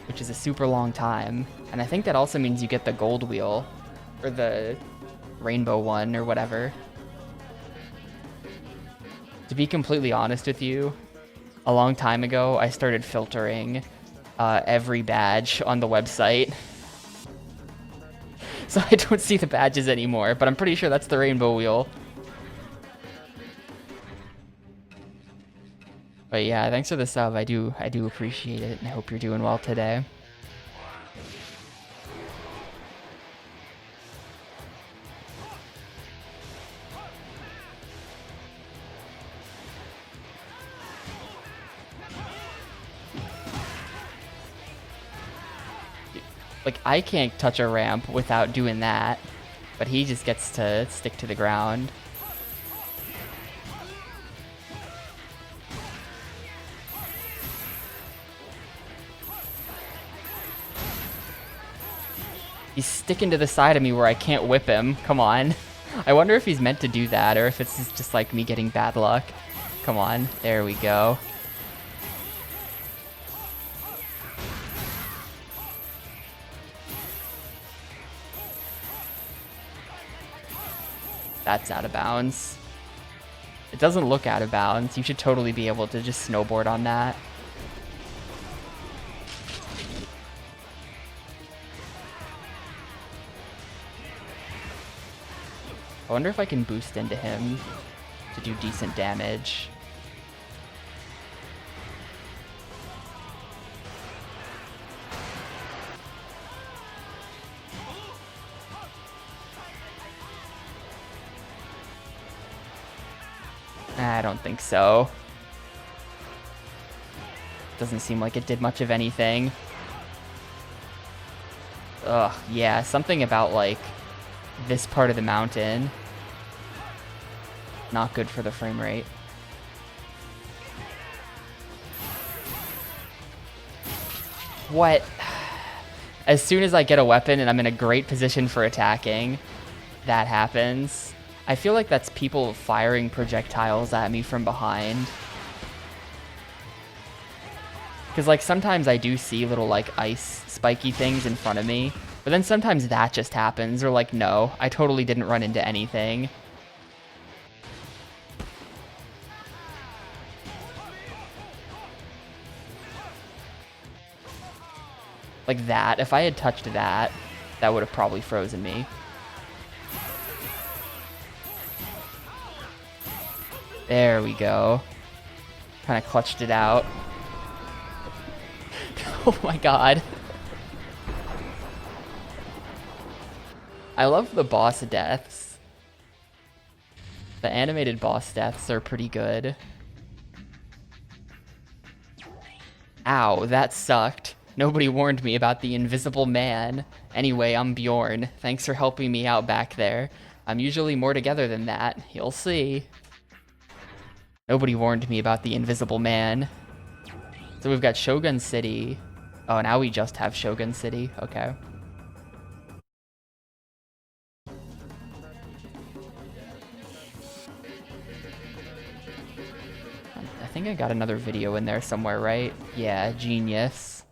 which is a super long time. And I think that also means you get the gold wheel, or the rainbow one, or whatever. To be completely honest with you, a long time ago, I started filtering every badge on the website. So I don't see the badges anymore, but I'm pretty sure that's the rainbow wheel. But yeah, thanks for the sub. I do appreciate it, and I hope you're doing well today. Like, I can't touch a ramp without doing that, but he just gets to stick to the ground. He's sticking to the side of me where I can't whip him. Come on. I wonder if he's meant to do that, or if it's just like me getting bad luck. Come on. There we go. That's out of bounds. It doesn't look out of bounds. You should totally be able to just snowboard on that. I wonder if I can boost into him to do decent damage. I don't think so. Doesn't seem like it did much of anything. Ugh, yeah, something about like this part of the mountain. Not good for the frame rate. What? As soon as I get a weapon and I'm in a great position for attacking, that happens. I feel like that's people firing projectiles at me from behind. Because like sometimes I do see little like ice spiky things in front of me, but then sometimes that just happens, or like no, I totally didn't run into anything. Like that, if I had touched that, that would have probably frozen me. There we go. Kind of clutched it out. Oh my god. I love the boss deaths. The animated boss deaths are pretty good. Ow, that sucked. Nobody warned me about the invisible man. Anyway, I'm Bjorn. Thanks for helping me out back there. I'm usually more together than that. You'll see. Nobody warned me about the invisible man. So we've got Shogun City. Oh, now we just have Shogun City. Okay. I think I got another video in there somewhere, right? Yeah, genius.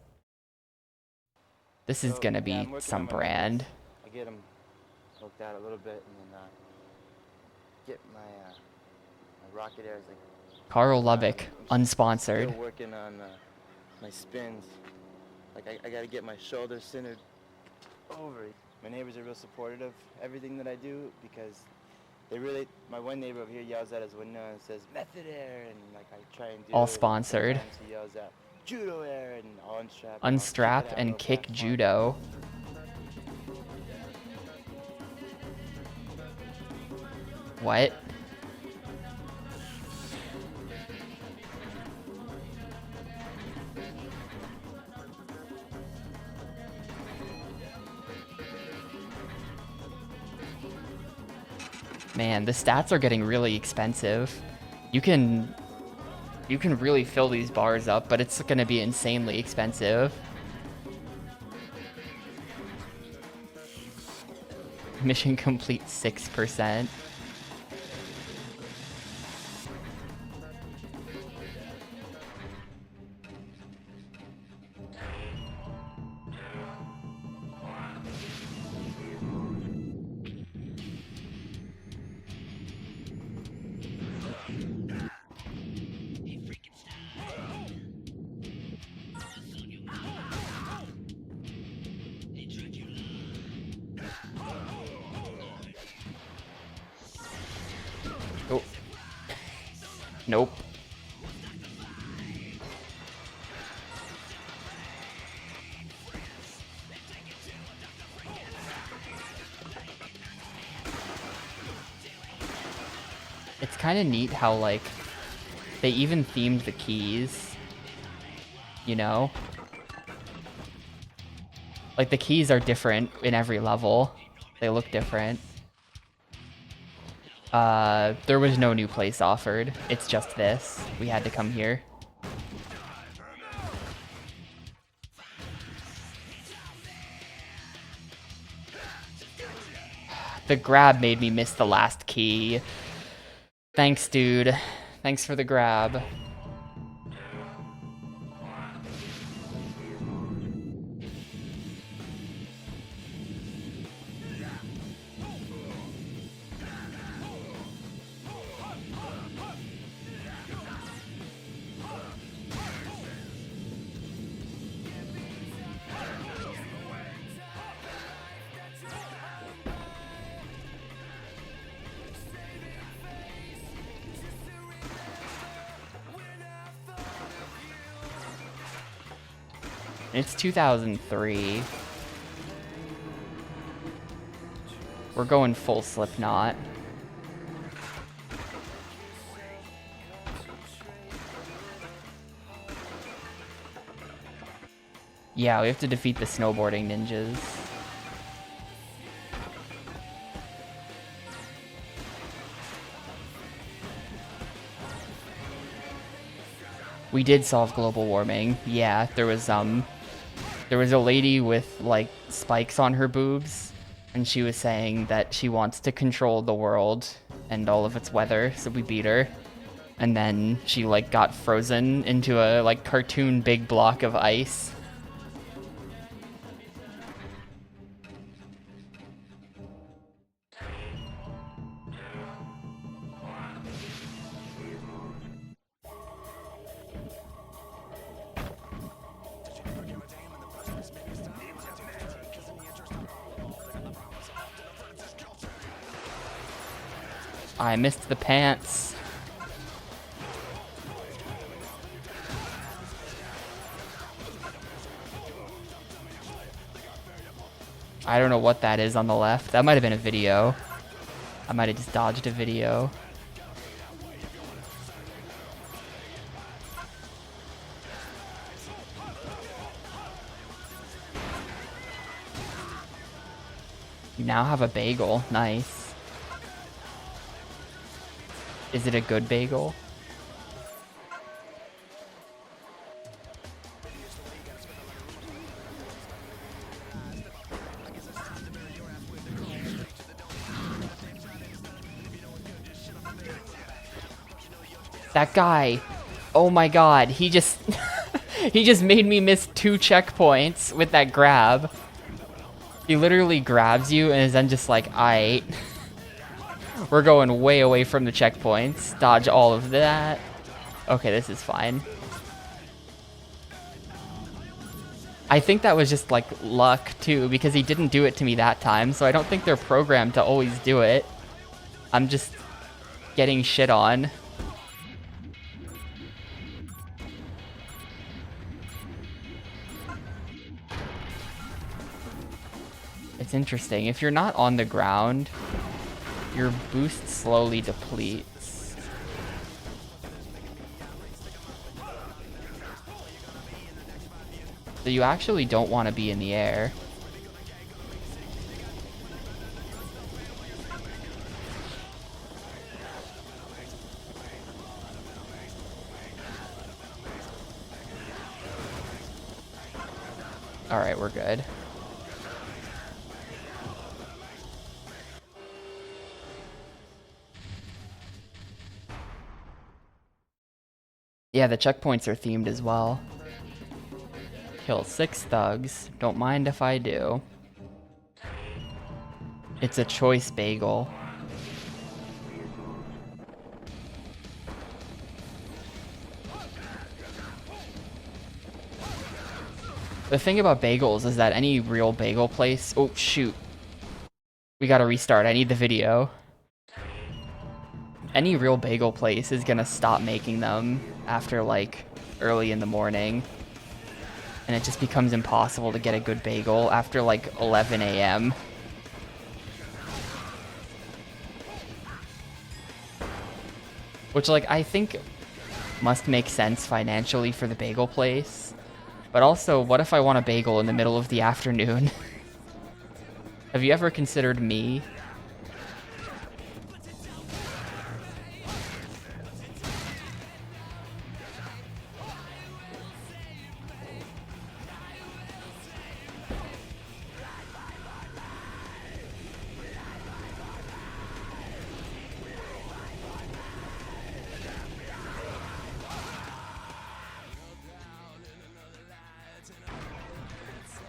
This is gonna be some brand. I get them smoked out a little bit, and then get my rocket airs. Like, Carl Lubbock, unsponsored. Still working on my spins. Like I gotta get my shoulders centered over. My neighbors are real supportive of everything that I do, because they really. My one neighbor over here yells at his window and says "method air," and like I try and do. All it, sponsored. And he yells out "judo air" and I'll unstrap. Unstrap and kick judo. What? Man, the stats are getting really expensive. You can really fill these bars up, but it's gonna be insanely expensive. Mission complete 6%. Oh. Nope. It's kind of neat how, like, they even themed the keys, you know? Like, the keys are different in every level. They look different. There was no new place offered. It's just this. We had to come here. The grab made me miss the last key. Thanks, dude. Thanks for the grab. It's 2003. We're going full Slipknot. Yeah, we have to defeat the snowboarding ninjas. We did solve global warming. Yeah, there was a lady with, like, spikes on her boobs, and she was saying that she wants to control the world and all of its weather, so we beat her. And then she, like, got frozen into a, like, cartoon big block of ice. I missed the pants. I don't know what that is on the left. That might have been a video. I might have just dodged a video. You now have a bagel. Nice. Is it a good bagel? That guy. Oh my god, he just he just made me miss 2 checkpoints with that grab. He literally grabs you and is then just like, aight. We're going way away from the checkpoints. Dodge all of that. Okay, this is fine. I think that was just, like, luck, too, because he didn't do it to me that time, so I don't think they're programmed to always do it. I'm just getting shit on. It's interesting. If you're not on the ground, your boost slowly depletes. So you actually don't want to be in the air. Alright, we're good. Yeah, the checkpoints are themed as well. Kill 6 thugs. Don't mind if I do. It's a choice bagel. The thing about bagels is that any real bagel place... Oh, shoot. We gotta restart. I need the video. Any real bagel place is gonna stop making them after, like, early in the morning. And it just becomes impossible to get a good bagel after, like, 11 a.m. Which, like, I think must make sense financially for the bagel place. But also, what if I want a bagel in the middle of the afternoon? Have you ever considered me?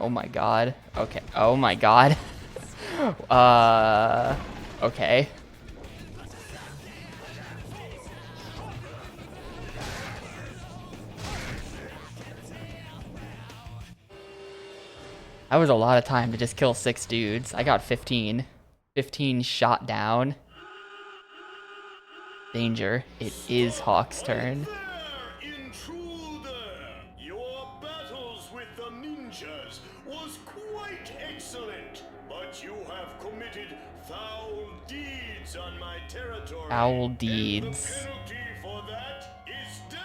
Oh my god. Okay. Oh my god. Okay. That was a lot of time to just kill 6 dudes. I got 15. 15 shot down. Danger. It is Hawk's turn. There, intruder! Your battles with the ninjas was quite excellent, but you have committed foul deeds on my territory. Foul And deeds. the penalty for that is death.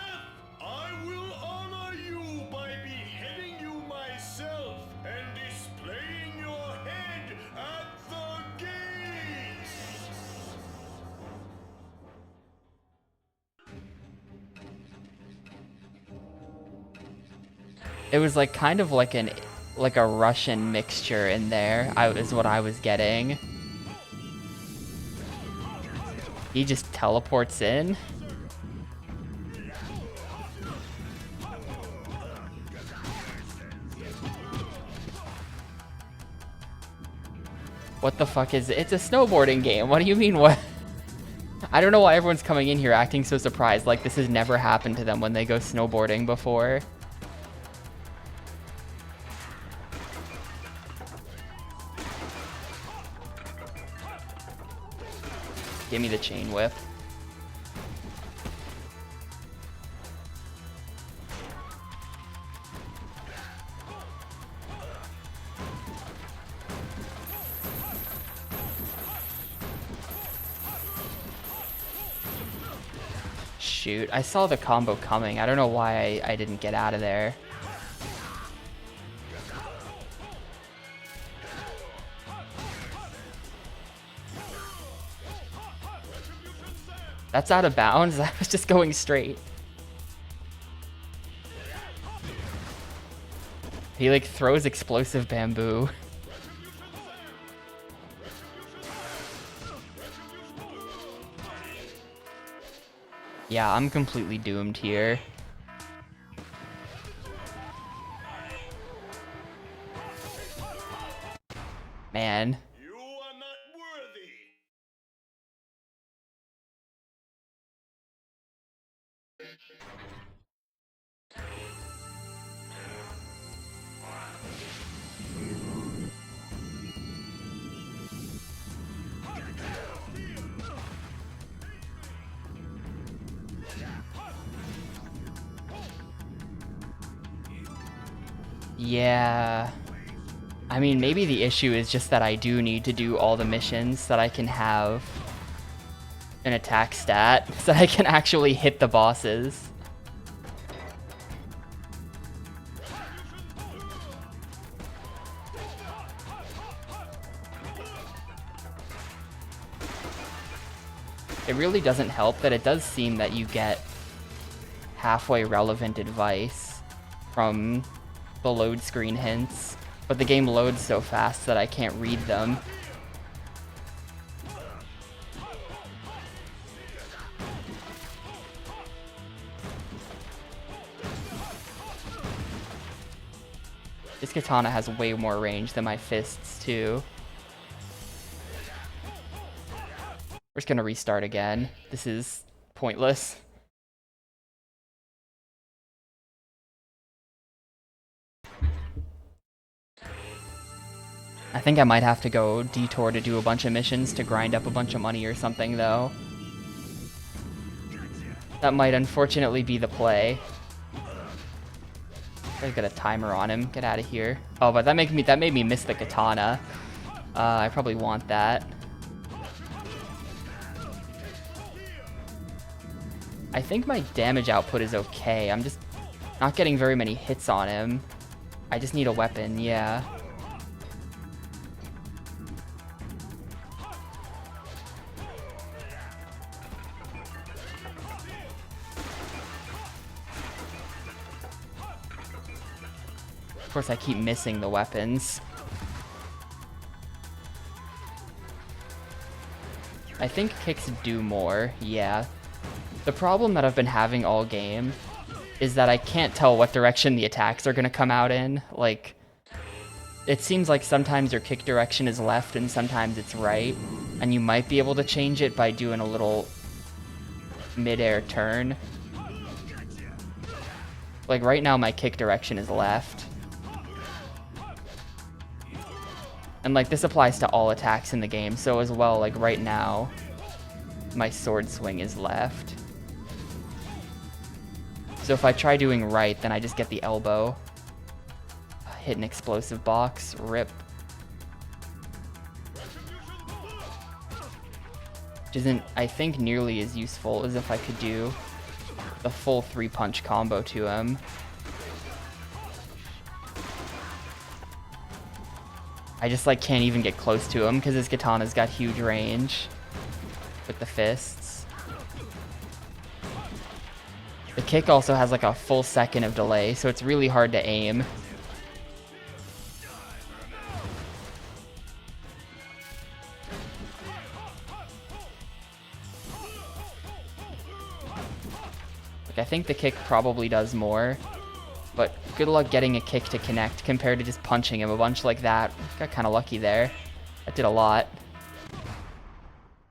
I will honor you by beheading you myself and displaying your head at the gates. It was like kind of like a Russian mixture in there. Is what I was getting. He just teleports in. What the fuck is it? It's a snowboarding game. What do you mean what? I don't know why everyone's coming in here acting so surprised, like this has never happened to them when they go snowboarding before. Give me the chain whip. Shoot, I saw the combo coming. I don't know why I didn't get out of there. That's out of bounds. I was just going straight. He like throws explosive bamboo. Yeah, I'm completely doomed here. Man. You are not worthy. Yeah. I mean, maybe the issue is just that I do need to do all the missions so that I can have an attack stat so that I can actually hit the bosses. It really doesn't help that it does seem that you get halfway relevant advice from the load screen hints, but the game loads so fast that I can't read them. This katana has way more range than my fists too. We're just gonna restart again. This is pointless. I think I might have to go detour to do a bunch of missions to grind up a bunch of money or something though. That might unfortunately be the play. I've got a timer on him. Get out of here. Oh, but that made me miss the katana. I probably want that. I think my damage output is okay. I'm just not getting very many hits on him. I just need a weapon, yeah. Of course, I keep missing the weapons. I think kicks do more, yeah. The problem that I've been having all game is that I can't tell what direction the attacks are going to come out in. Like, it seems like sometimes your kick direction is left and sometimes it's right, and you might be able to change it by doing a little mid-air turn. Like, right now my kick direction is left. And like, this applies to all attacks in the game, so as well, like right now, my sword swing is left. So if I try doing right, then I just get the elbow. Hit an explosive box, rip. Which isn't, I think, nearly as useful as if I could do the full 3-punch combo to him. I just like can't even get close to him because his katana's got huge range with the fists. The kick also has like a full second of delay, so it's really hard to aim. Like, I think the kick probably does more. But good luck getting a kick to connect compared to just punching him a bunch like that. Got kind of lucky there. That did a lot.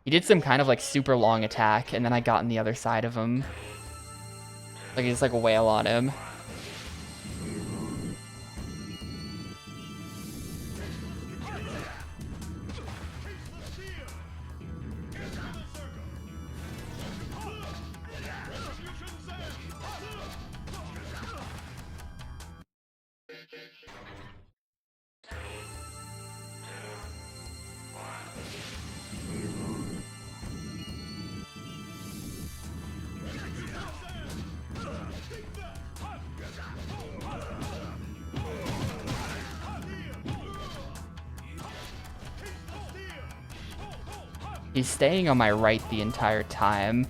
He did some kind of like super long attack, and then I got on the other side of him. Like, he just like wail on him. He's staying on my right the entire time.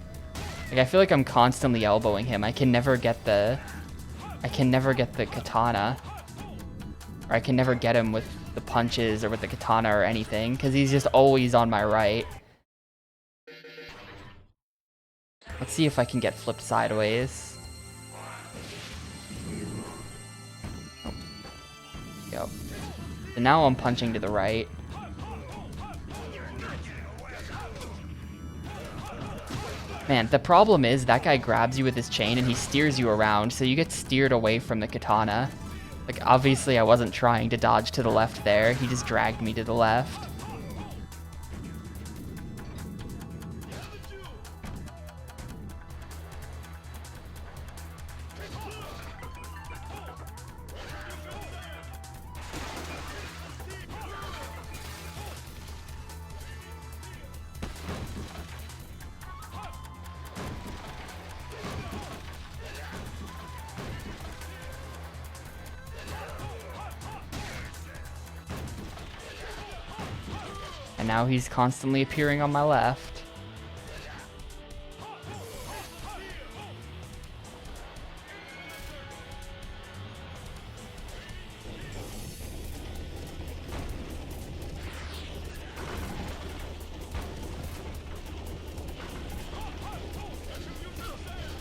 Like, I feel like I'm constantly elbowing him. I can never get the katana. Or I can never get him with the punches or with the katana or anything, because he's just always on my right. Let's see if I can get flipped sideways. Oh. Yep. So now I'm punching to the right. Man, the problem is that guy grabs you with his chain and he steers you around, so you get steered away from the katana. Like, obviously I wasn't trying to dodge to the left there, he just dragged me to the left. And now he's constantly appearing on my left.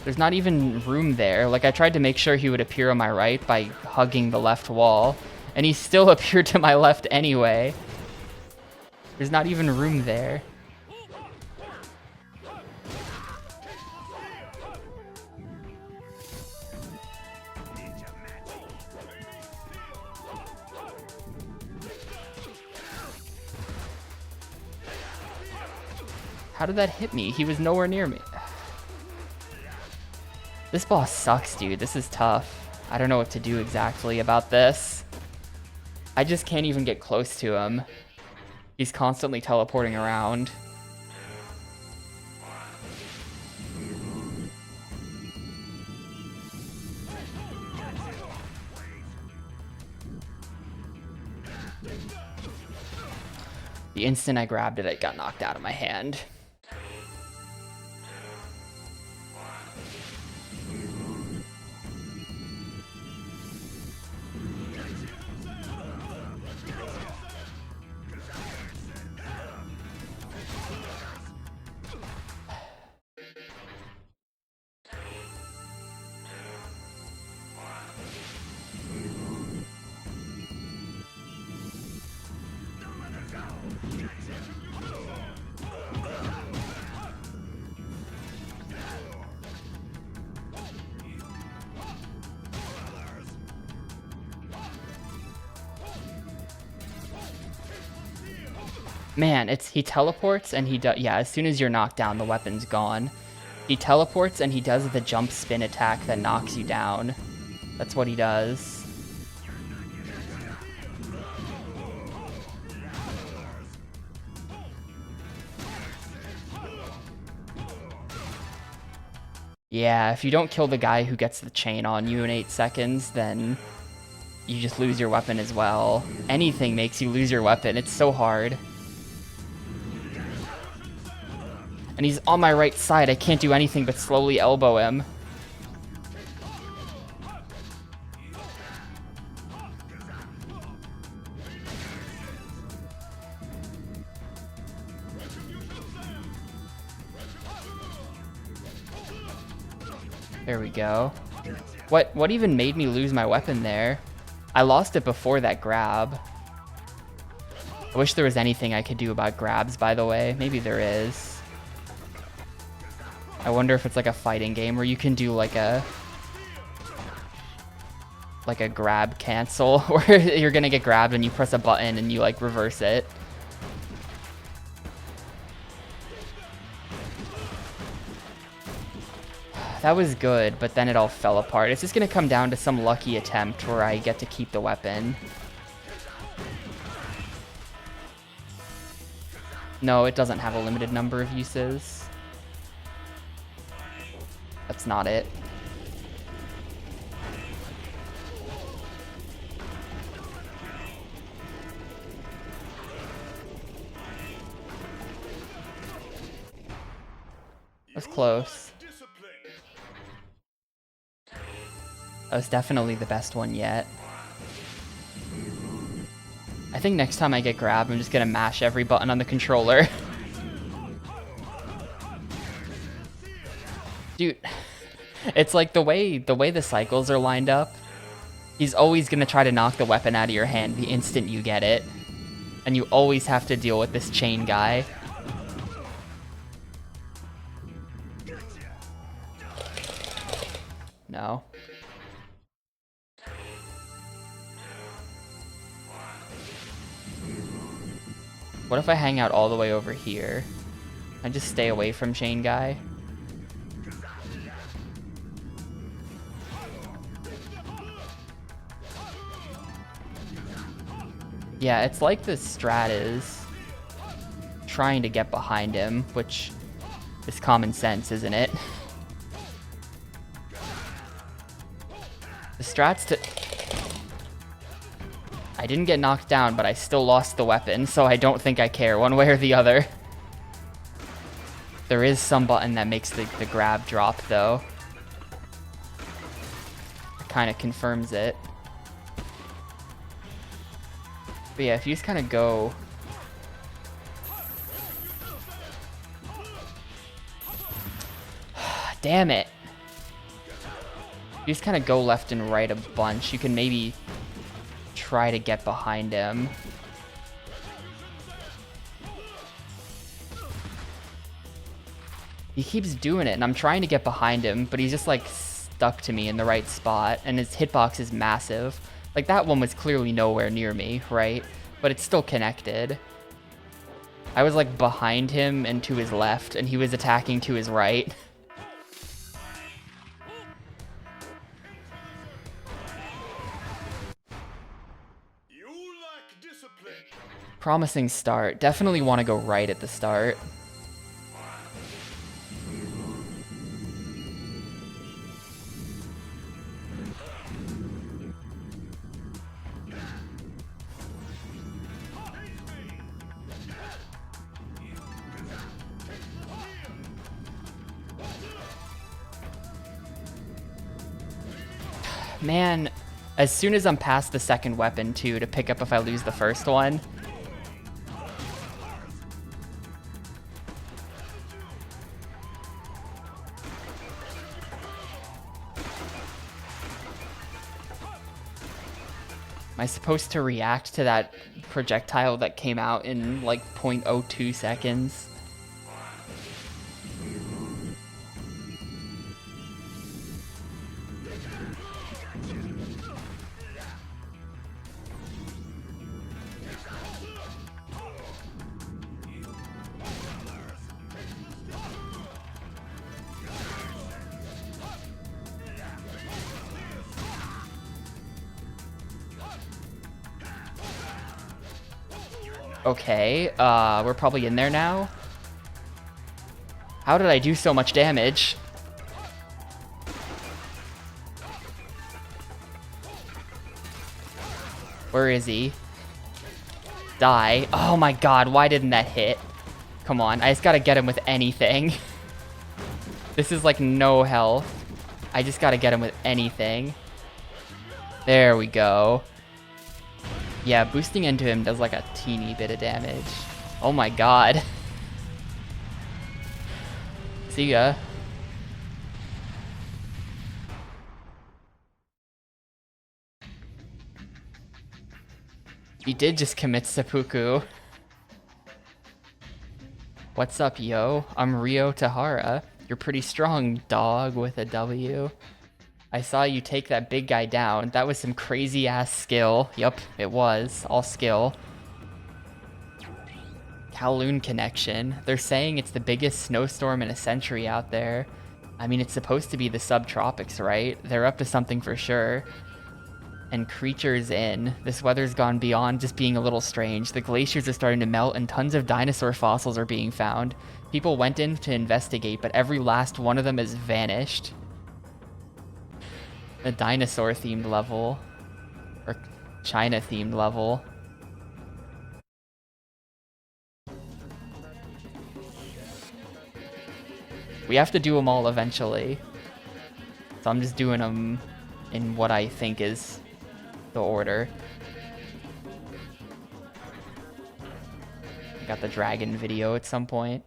There's not even room there. Like, I tried to make sure he would appear on my right by hugging the left wall, and he still appeared to my left anyway. There's not even room there. How did that hit me? He was nowhere near me. This boss sucks, dude. This is tough. I don't know what to do exactly about this. I just can't even get close to him. He's constantly teleporting around. The instant I grabbed it, it got knocked out of my hand. Man, he teleports and he does, yeah, as soon as you're knocked down, the weapon's gone. He teleports and he does the jump spin attack that knocks you down. That's what he does. Yeah, if you don't kill the guy who gets the chain on you in 8 seconds, then you just lose your weapon as well. Anything makes you lose your weapon. It's so hard. And he's on my right side. I can't do anything but slowly elbow him. There we go. What even made me lose my weapon there? I lost it before that grab. I wish there was anything I could do about grabs, by the way. Maybe there is. I wonder if it's like a fighting game where you can do like a grab cancel where you're gonna get grabbed and you press a button and you like reverse it. That was good, but then it all fell apart. It's just gonna come down to some lucky attempt where I get to keep the weapon. No, it doesn't have a limited number of uses. That's not it. That's close. That was definitely the best one yet. I think next time I get grabbed, I'm just gonna mash every button on the controller. Dude, it's like the way the cycles are lined up, he's always gonna try to knock the weapon out of your hand the instant you get it. And you always have to deal with this chain guy. No. What if I hang out all the way over here and just stay away from chain guy? Yeah, it's like the strat is trying to get behind him, which is common sense, isn't it? The strat's to... I didn't get knocked down, but I still lost the weapon, so I don't think I care one way or the other. There is some button that makes the grab drop, though. It kind of confirms it. But yeah, if you just kind of go... Damn it! You just kind of go left and right a bunch. You can maybe try to get behind him. He keeps doing it, and I'm trying to get behind him, but he's just like stuck to me in the right spot, and his hitbox is massive. Like, that one was clearly nowhere near me, right? But it's still connected. I was like behind him and to his left, and he was attacking to his right. Promising start. Definitely want to go right at the start. Man, as soon as I'm past the second weapon, too, to pick up if I lose the first one. Am I supposed to react to that projectile that came out in like 0.02 seconds? Okay, we're probably in there now. How did I do so much damage? Where is he? Die. Oh my god, why didn't that hit? Come on, I just gotta get him with anything. This is like no health. I just gotta get him with anything. There we go. Yeah, boosting into him does like a teeny bit of damage. Oh my god. See ya. You did just commit seppuku. What's up, yo? I'm Ryo Tahara. You're pretty strong, dog, with a W. I saw you take that big guy down. That was some crazy ass skill. Yup, it was. All skill. Kowloon connection. They're saying it's the biggest snowstorm in a century out there. I mean, it's supposed to be the subtropics, right? They're up to something for sure. And creatures in. This weather's gone beyond just being a little strange. The glaciers are starting to melt and tons of dinosaur fossils are being found. People went in to investigate, but every last one of them has vanished. A dinosaur-themed level. Or China-themed level. We have to do them all eventually. So I'm just doing them in what I think is the order. I got the dragon video at some point.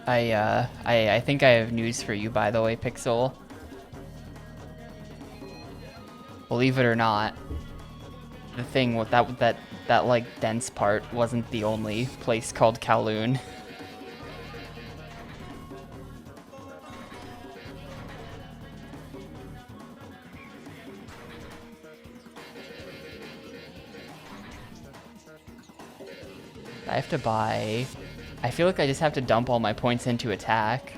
I think I have news for you, by the way, Pixel. Believe it or not, the thing with that like dense part wasn't the only place called Kowloon. I have to buy... I feel like I just have to dump all my points into attack.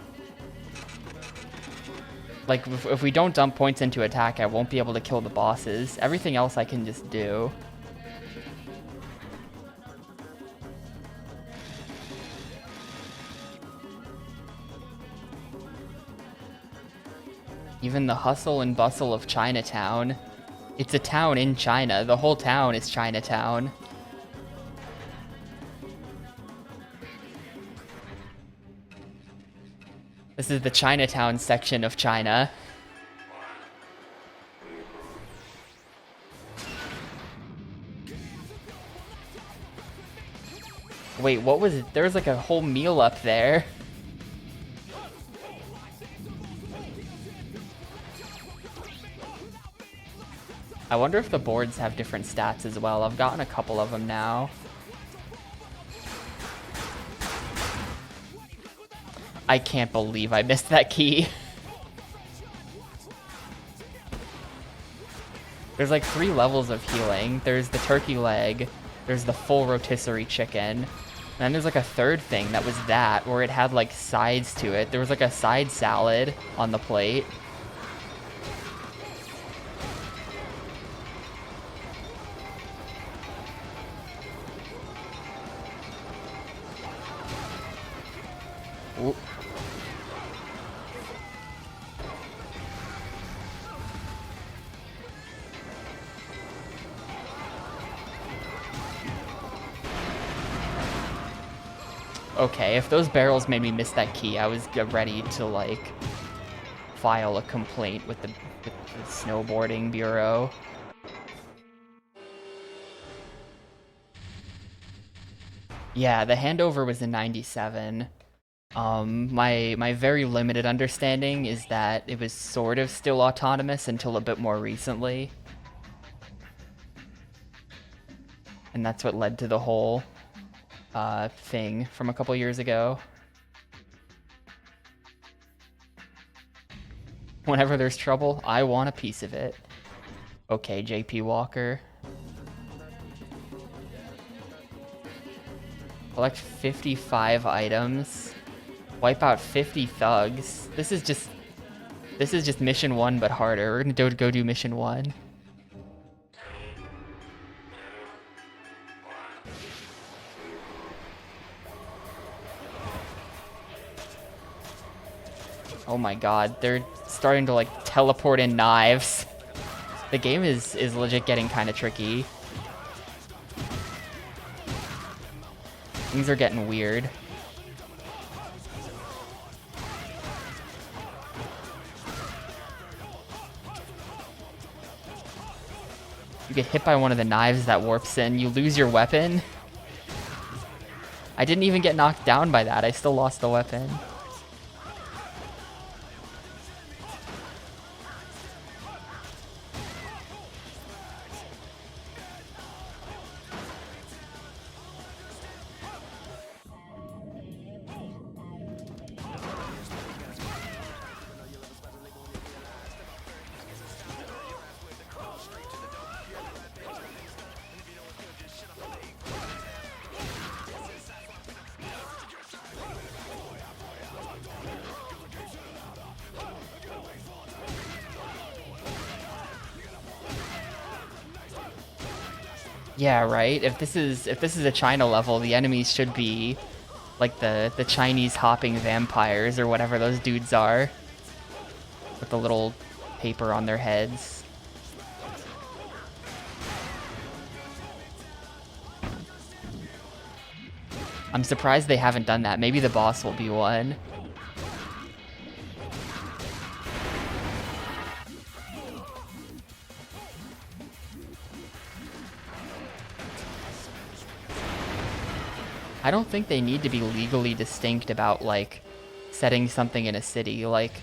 Like, if we don't dump points into attack, I won't be able to kill the bosses. Everything else I can just do. Even the hustle and bustle of Chinatown. It's a town in China. The whole town is Chinatown. This is the Chinatown section of China. Wait, what was it? There was like a whole meal up there. I wonder if the boards have different stats as well. I've gotten a couple of them now. I can't believe I missed that key. There's like 3 levels of healing. There's the turkey leg, there's the full rotisserie chicken, and then there's like a third thing that was that, where it had like sides to it. There was like a side salad on the plate. Ooh. Okay, if those barrels made me miss that key, I was ready to, like, file a complaint with the Snowboarding Bureau. Yeah, the handover was in 97. My very limited understanding is that it was sort of still autonomous until a bit more recently. And that's what led to the whole thing from a couple years ago. Whenever there's trouble, I want a piece of it. Okay, JP Walker. Collect 55 items. Wipe out 50 thugs. This is just mission 1 but harder. We're gonna go do mission 1. Oh my god, they're starting to like teleport in knives. The game is legit getting kind of tricky. Things are getting weird. You get hit by one of the knives that warps in, you lose your weapon. I didn't even get knocked down by that, I still lost the weapon. Yeah, right. If this is a China level, the enemies should be like the Chinese hopping vampires or whatever those dudes are, with the little paper on their heads. I'm surprised they haven't done that. Maybe the boss will be one. I don't think they need to be legally distinct about, like, setting something in a city. Like,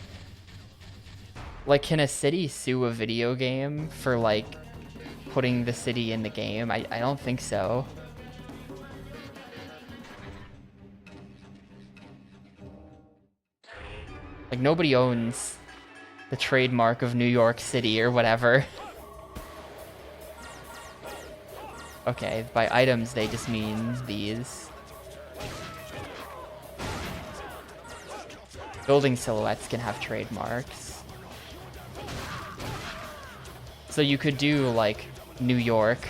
can a city sue a video game for, like, putting the city in the game? I don't think so. Like, nobody owns the trademark of New York City or whatever. Okay, by items they just mean these. Building silhouettes can have trademarks. So you could do, like, New York,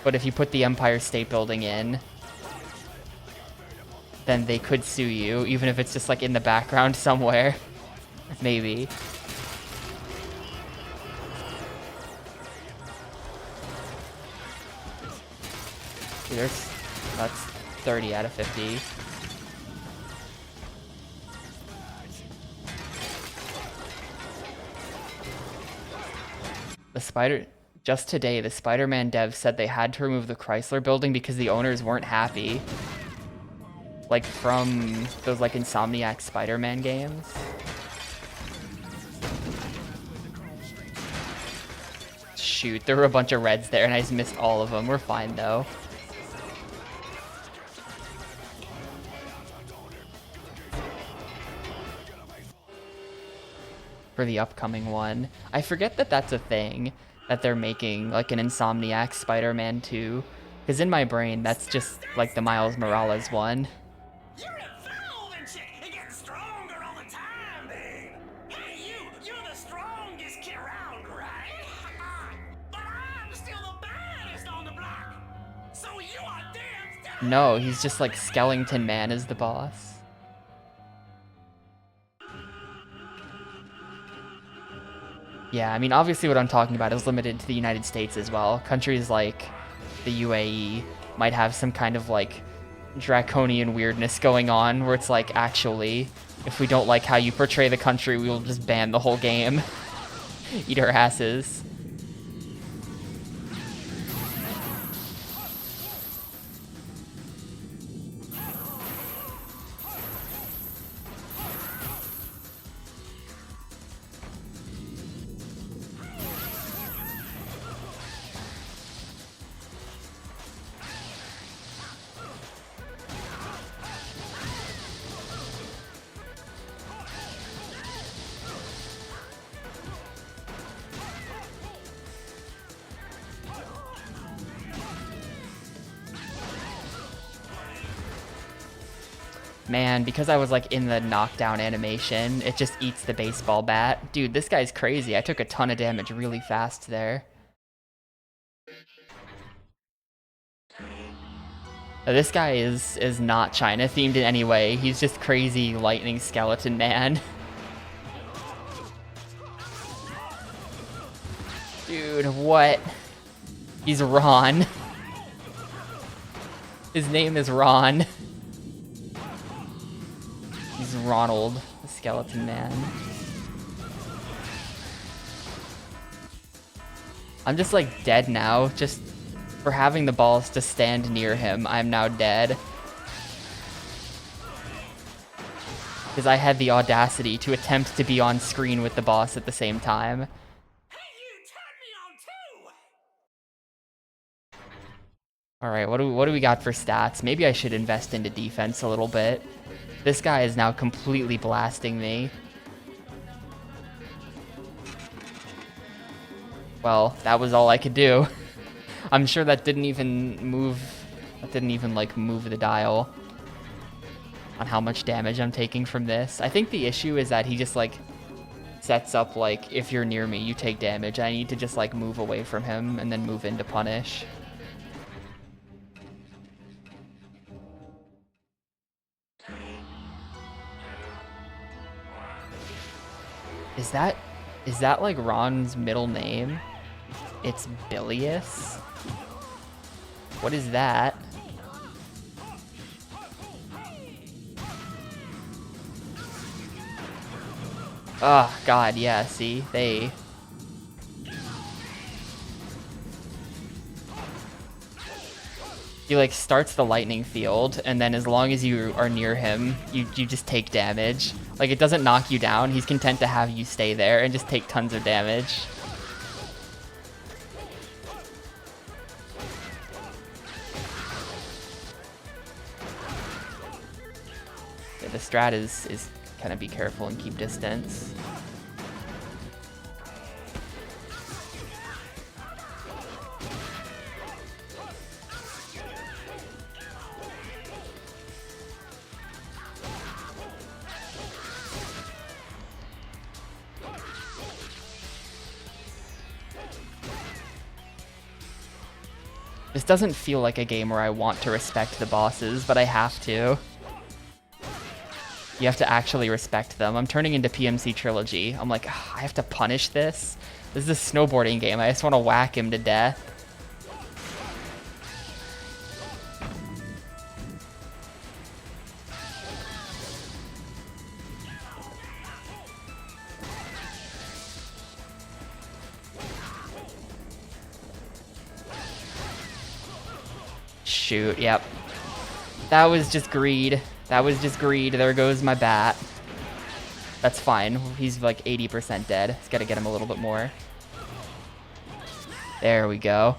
but if you put the Empire State Building in, then they could sue you, even if it's just, like, in the background somewhere. Maybe. That's 30 out of 50. Just today, the Spider-Man devs said they had to remove the Chrysler building because the owners weren't happy. like from those like Insomniac Spider-Man games. Shoot, there were a bunch of reds there and I just missed all of them. We're fine though. For the upcoming one. I forget that that's a thing, that they're making like an Insomniac Spider-Man 2. Because in my brain, that's just like the Miles Morales one. You're evolving, chick. You're getting stronger all the time, babe. Hey, you're the strongest kid around, right? But I'm still the baddest on the block. So you are damn. No, he's just like Skeleton Man is the boss. Yeah, I mean, obviously what I'm talking about is limited to the United States as well. Countries like the UAE might have some kind of like draconian weirdness going on where it's like, actually, if we don't like how you portray the country, we will just ban the whole game. Eat our asses. Man, because I was like in the knockdown animation, it just eats the baseball bat. Dude, this guy's crazy. I took a ton of damage really fast there. This guy is not China themed in any way. He's just crazy lightning skeleton man. Dude, what? He's Ron. His name is Ron. He's Ronald, the skeleton man. I'm just like dead now, just for having the balls to stand near him. I'm now dead. Because I had the audacity to attempt to be on screen with the boss at the same time. Hey, you turned me on too. Alright, what do we got for stats? Maybe I should invest into defense a little bit. This guy is now completely blasting me. Well, that was all I could do. I'm sure that didn't even move like move the dial on how much damage I'm taking from this. I think the issue is that he just like sets up like, if you're near me, you take damage. I need to just like move away from him and then move in to punish. Is that like Ron's middle name? It's Bilious? What is that? Oh, God, yeah, see? He like starts the lightning field, and then as long as you are near him, you just take damage. Like, it doesn't knock you down. He's content to have you stay there and just take tons of damage. Yeah, the strat is kind of be careful and keep distance. This doesn't feel like a game where I want to respect the bosses, but I have to. You have to actually respect them. I'm turning into PMC Trilogy. I'm like, I have to punish this? This is a snowboarding game. I just want to whack him to death. Shoot, yep. That was just greed. That was just greed. There goes my bat. That's fine. He's like 80% dead. Just gotta get him a little bit more. There we go.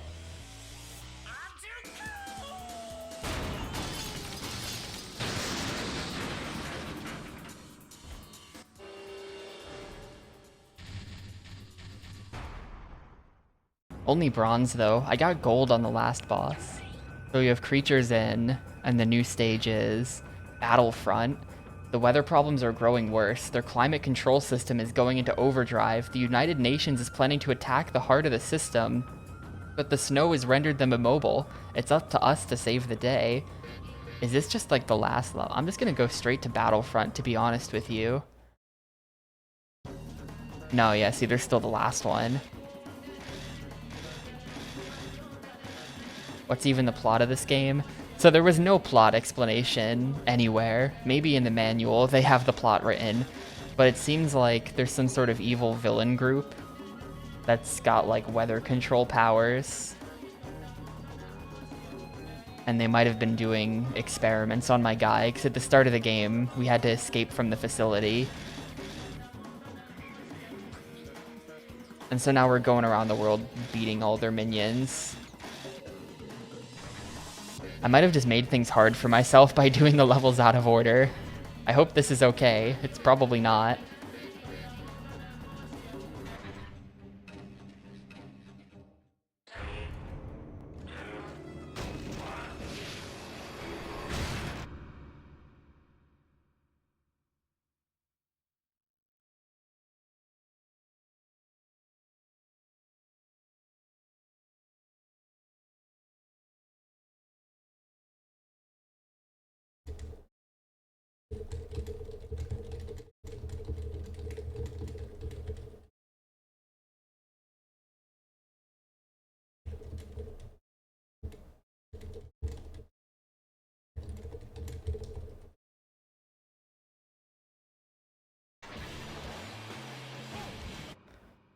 Only bronze though. I got gold on the last boss. So you have creatures in, and the new stage is Battlefront. The weather problems are growing worse. Their climate control system is going into overdrive. The United Nations is planning to attack the heart of the system, but the snow has rendered them immobile. It's up to us to save the day. Is this just like the last level? I'm just gonna go straight to Battlefront, to be honest with you. No, yeah, see, there's still the last one. What's even the plot of this game? So there was no plot explanation anywhere. Maybe in the manual they have the plot written, but it seems like there's some sort of evil villain group that's got like weather control powers. And they might have been doing experiments on my guy, because at the start of the game we had to escape from the facility. And so now we're going around the world beating all their minions. I might have just made things hard for myself by doing the levels out of order. I hope this is okay. It's probably not.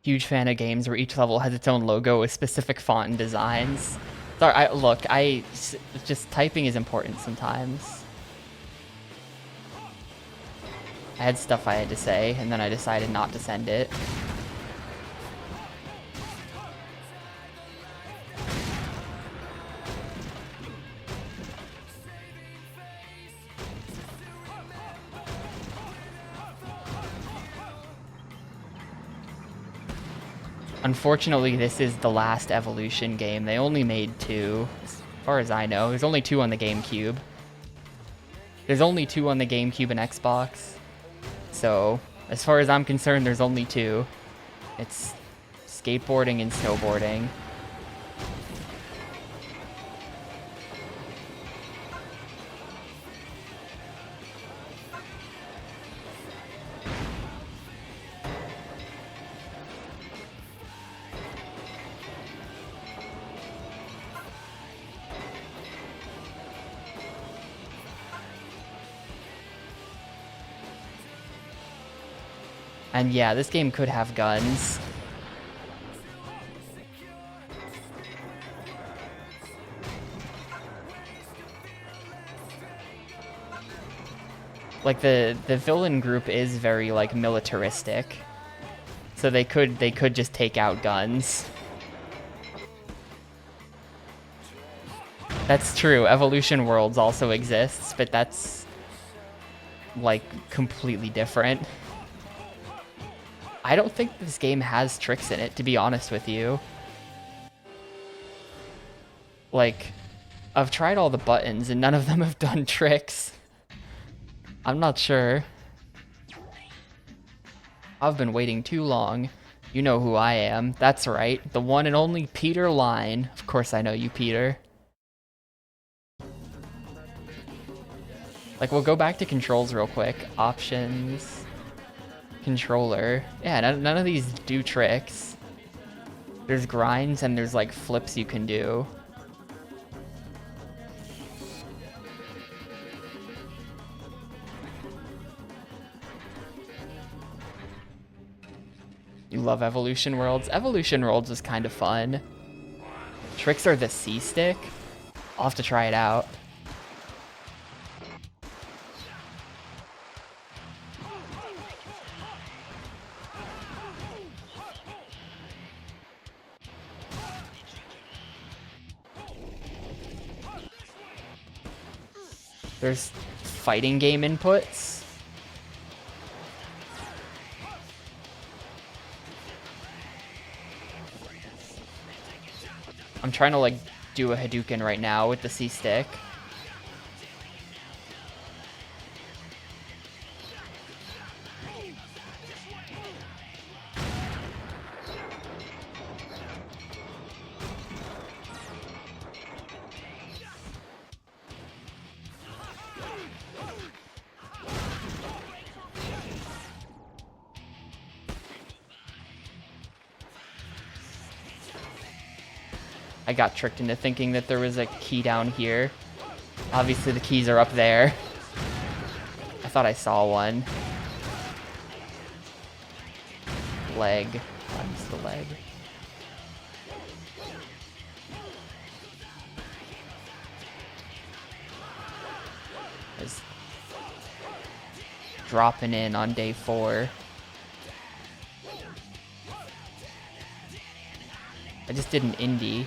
Huge fan of games where each level has its own logo with specific font and designs. Sorry, look, just typing is important sometimes. I had stuff I had to say, and then I decided not to send it. Unfortunately, this is the last Evolution game. They only made 2, as far as I know. There's only 2 on the Gamecube. There's only 2 on the Gamecube and Xbox. So, as far as I'm concerned, there's only 2. It's skateboarding and snowboarding. And yeah, this game could have guns. Like the villain group is very like militaristic. So they could just take out guns. That's true. Evolution Worlds also exists, but that's like completely different. I don't think this game has tricks in it, to be honest with you. Like, I've tried all the buttons and none of them have done tricks. I'm not sure. I've been waiting too long. You know who I am. That's right, the one and only Peter Line. Of course I know you, Peter. Like, we'll go back to controls real quick. Options. Controller. Yeah, none of these do tricks. There's grinds and there's like flips you can do. You love Evolution Worlds? Evolution Worlds is kind of fun. Tricks are the C-stick. I'll have to try it out. There's fighting game inputs. I'm trying to like do a Hadouken right now with the C stick. I got tricked into thinking that there was a key down here. Obviously the keys are up there. I thought I saw one. Leg. I missed the leg. Just dropping in on day 4. I just did an indie.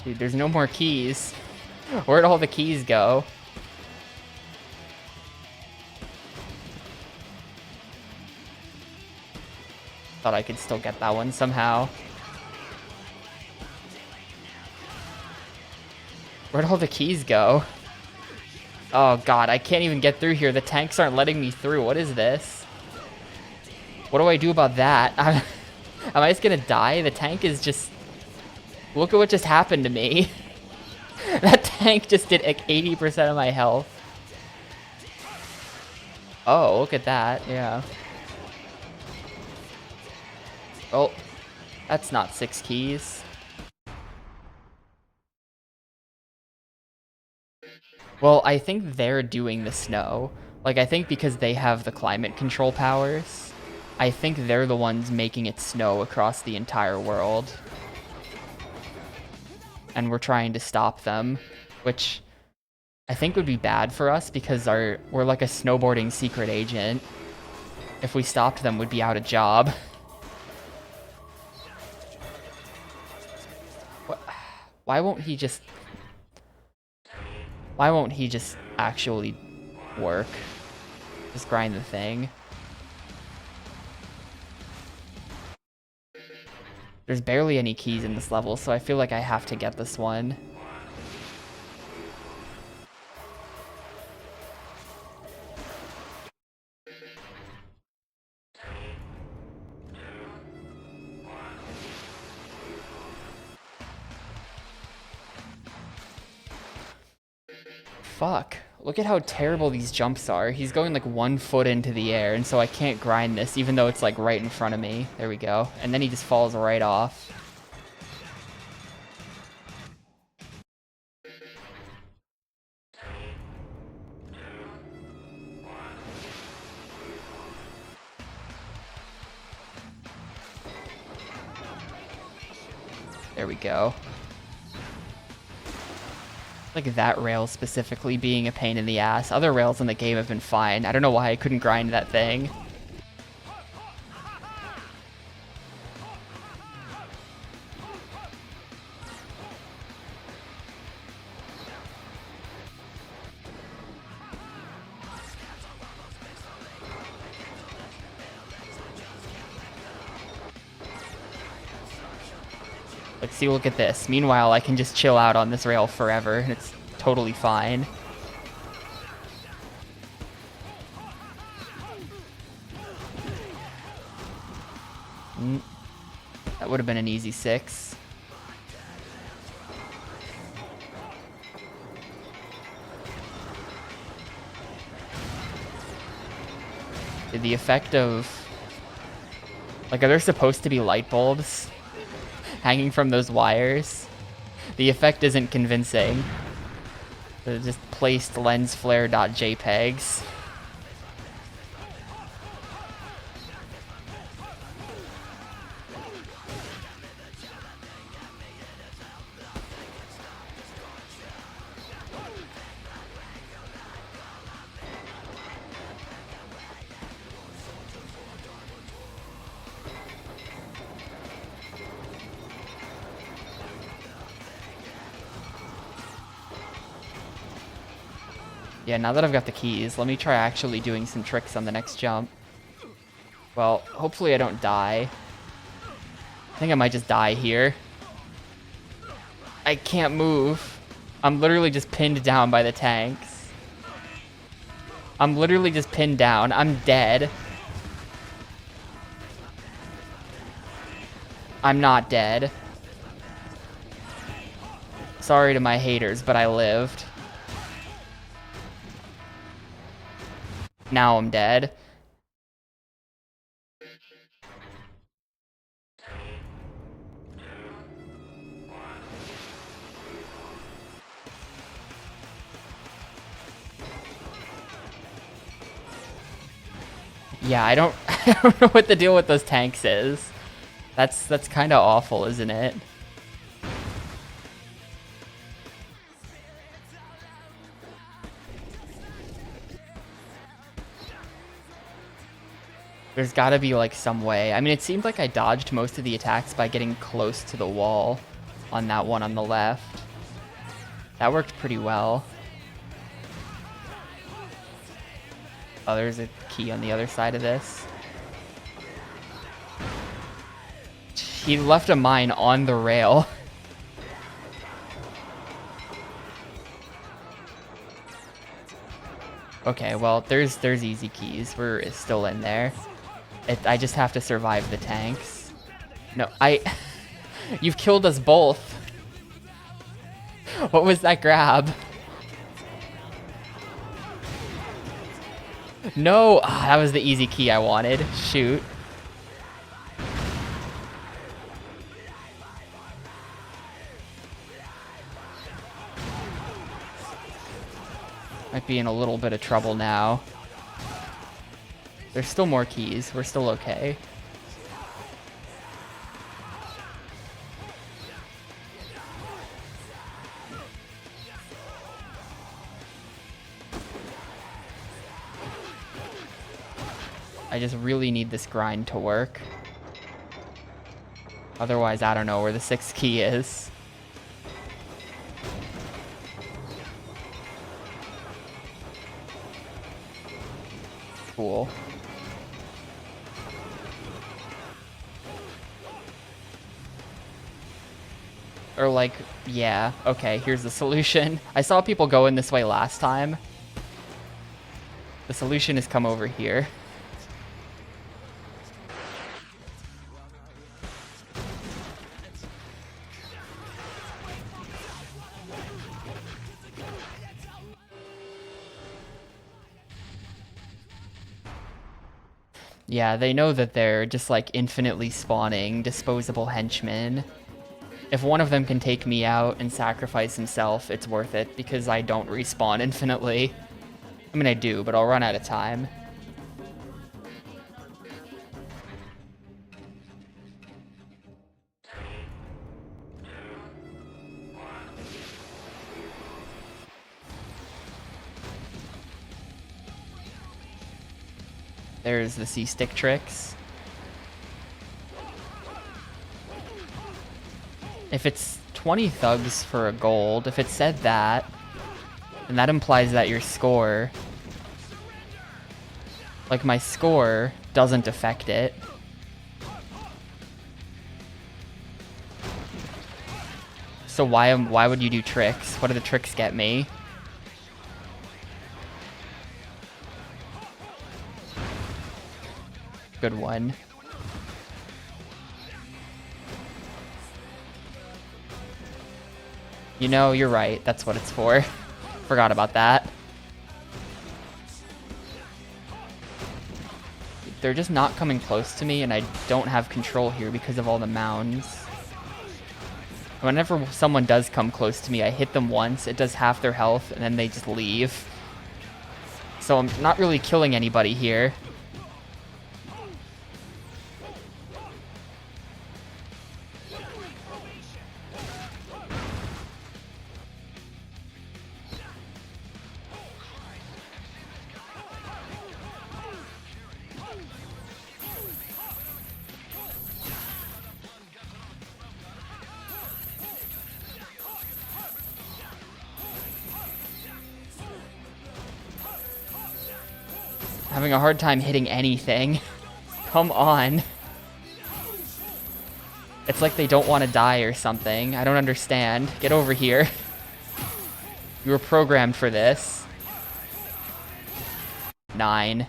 Dude, there's no more keys. Where'd all the keys go? Thought I could still get that one somehow. Where'd all the keys go? Oh god, I can't even get through here. The tanks aren't letting me through. What is this? What do I do about that? Am I just gonna die? The tank is just... Look at what just happened to me. That tank just did like 80% of my health. Oh, look at that. Yeah. Oh, that's not 6 keys. Well, I think they're doing the snow. Like, I think because they have the climate control powers, I think they're the ones making it snow across the entire world. And we're trying to stop them, which I think would be bad for us because we're like a snowboarding secret agent. If we stopped them, we'd be out of job. Why won't he just actually work? Just grind the thing. There's barely any keys in this level, so I feel like I have to get this one. Fuck. Look at how terrible these jumps are. He's going like 1 foot into the air, and so I can't grind this, even though it's like right in front of me. There we go. And then he just falls right off. There we go. Like that rail specifically being a pain in the ass. Other rails in the game have been fine. I don't know why I couldn't grind that thing. Like, see, look at this. Meanwhile, I can just chill out on this rail forever, and it's totally fine. That would have been an easy 6. Did the effect of... Like, are there supposed to be light bulbs hanging from those wires? The effect isn't convincing. They're just placed lens flare.jpegs. Yeah, now that I've got the keys, let me try actually doing some tricks on the next jump. Well, hopefully I don't die. I think I might just die here. I can't move. I'm literally just pinned down by the tanks. I'm literally just pinned down. I'm dead. I'm not dead. Sorry to my haters, but I lived. Now I'm dead. Yeah, I don't know what the deal with those tanks is. That's kind of awful, isn't it? There's got to be like some way. I mean, it seemed like I dodged most of the attacks by getting close to the wall on that one on the left. That worked pretty well. Oh, there's a key on the other side of this. He left a mine on the rail. Okay, well, there's easy keys. We're still in there. I just have to survive the tanks. No, You've killed us both. What was that grab? No! Ah, that was the easy key I wanted. Shoot. Might be in a little bit of trouble now. There's still more keys. We're still okay. I just really need this grind to work. Otherwise, I don't know where the 6th key is. Cool. Or like, yeah, okay, here's the solution. I saw people go in this way last time. The solution is come over here. Yeah, they know that they're just like infinitely spawning disposable henchmen. If one of them can take me out and sacrifice himself, it's worth it because I don't respawn infinitely. I mean, I do, but I'll run out of time. There's the C-stick tricks. If it's 20 thugs for a gold, if it said that, then that implies that your score, like my score, doesn't affect it. So why would you do tricks? What do the tricks get me? Good one. You know, you're right. That's what it's for. Forgot about that. They're just not coming close to me, and I don't have control here because of all the mounds. Whenever someone does come close to me, I hit them once, it does half their health, and then they just leave. So I'm not really killing anybody here. having a hard time hitting anything. Come on. It's like they don't want to die or something. I don't understand. Get over here. You were programmed for this. 9.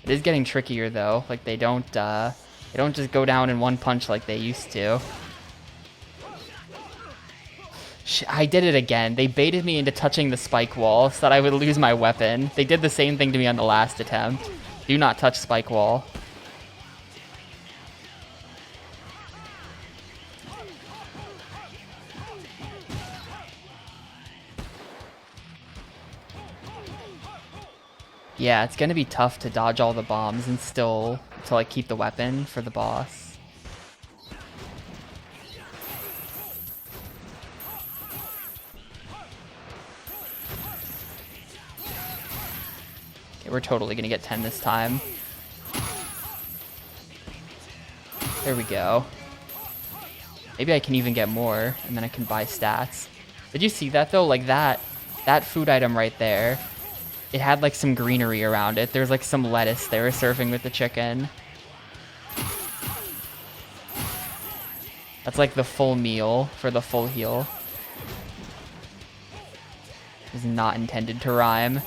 It is getting trickier though. Like they don't just go down in one punch like they used to. I did it again. They baited me into touching the spike wall so that I would lose my weapon. They did the same thing to me on the last attempt. Do not touch spike wall. Yeah, it's gonna be tough to dodge all the bombs and still to like keep the weapon for the boss. Okay, we're totally gonna get 10 this time. There we go. Maybe I can even get more and then I can buy stats. Did you see that though? Like that food item right there. It had like some greenery around it. There's like some lettuce they were serving with the chicken. That's like the full meal for the full heal. Is not intended to rhyme.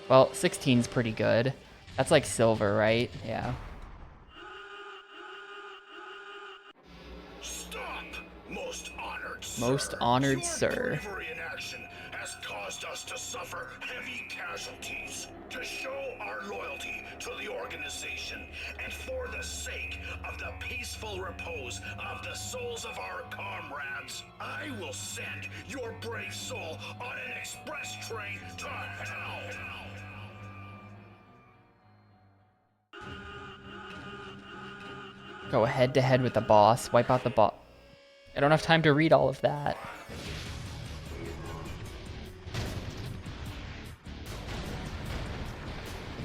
Well, 16's pretty good. That's like silver, right? Yeah. Stop, most honored sir. Most honored Your sir. bravery in action has caused us to suffer heavy casualties. To show our loyalty to the organization and for the sake of the peaceful repose of the souls of our comrades, I will send your brave soul on an express train to hell. Go head to head with the boss. Wipe out the boss. I don't have time to read all of that.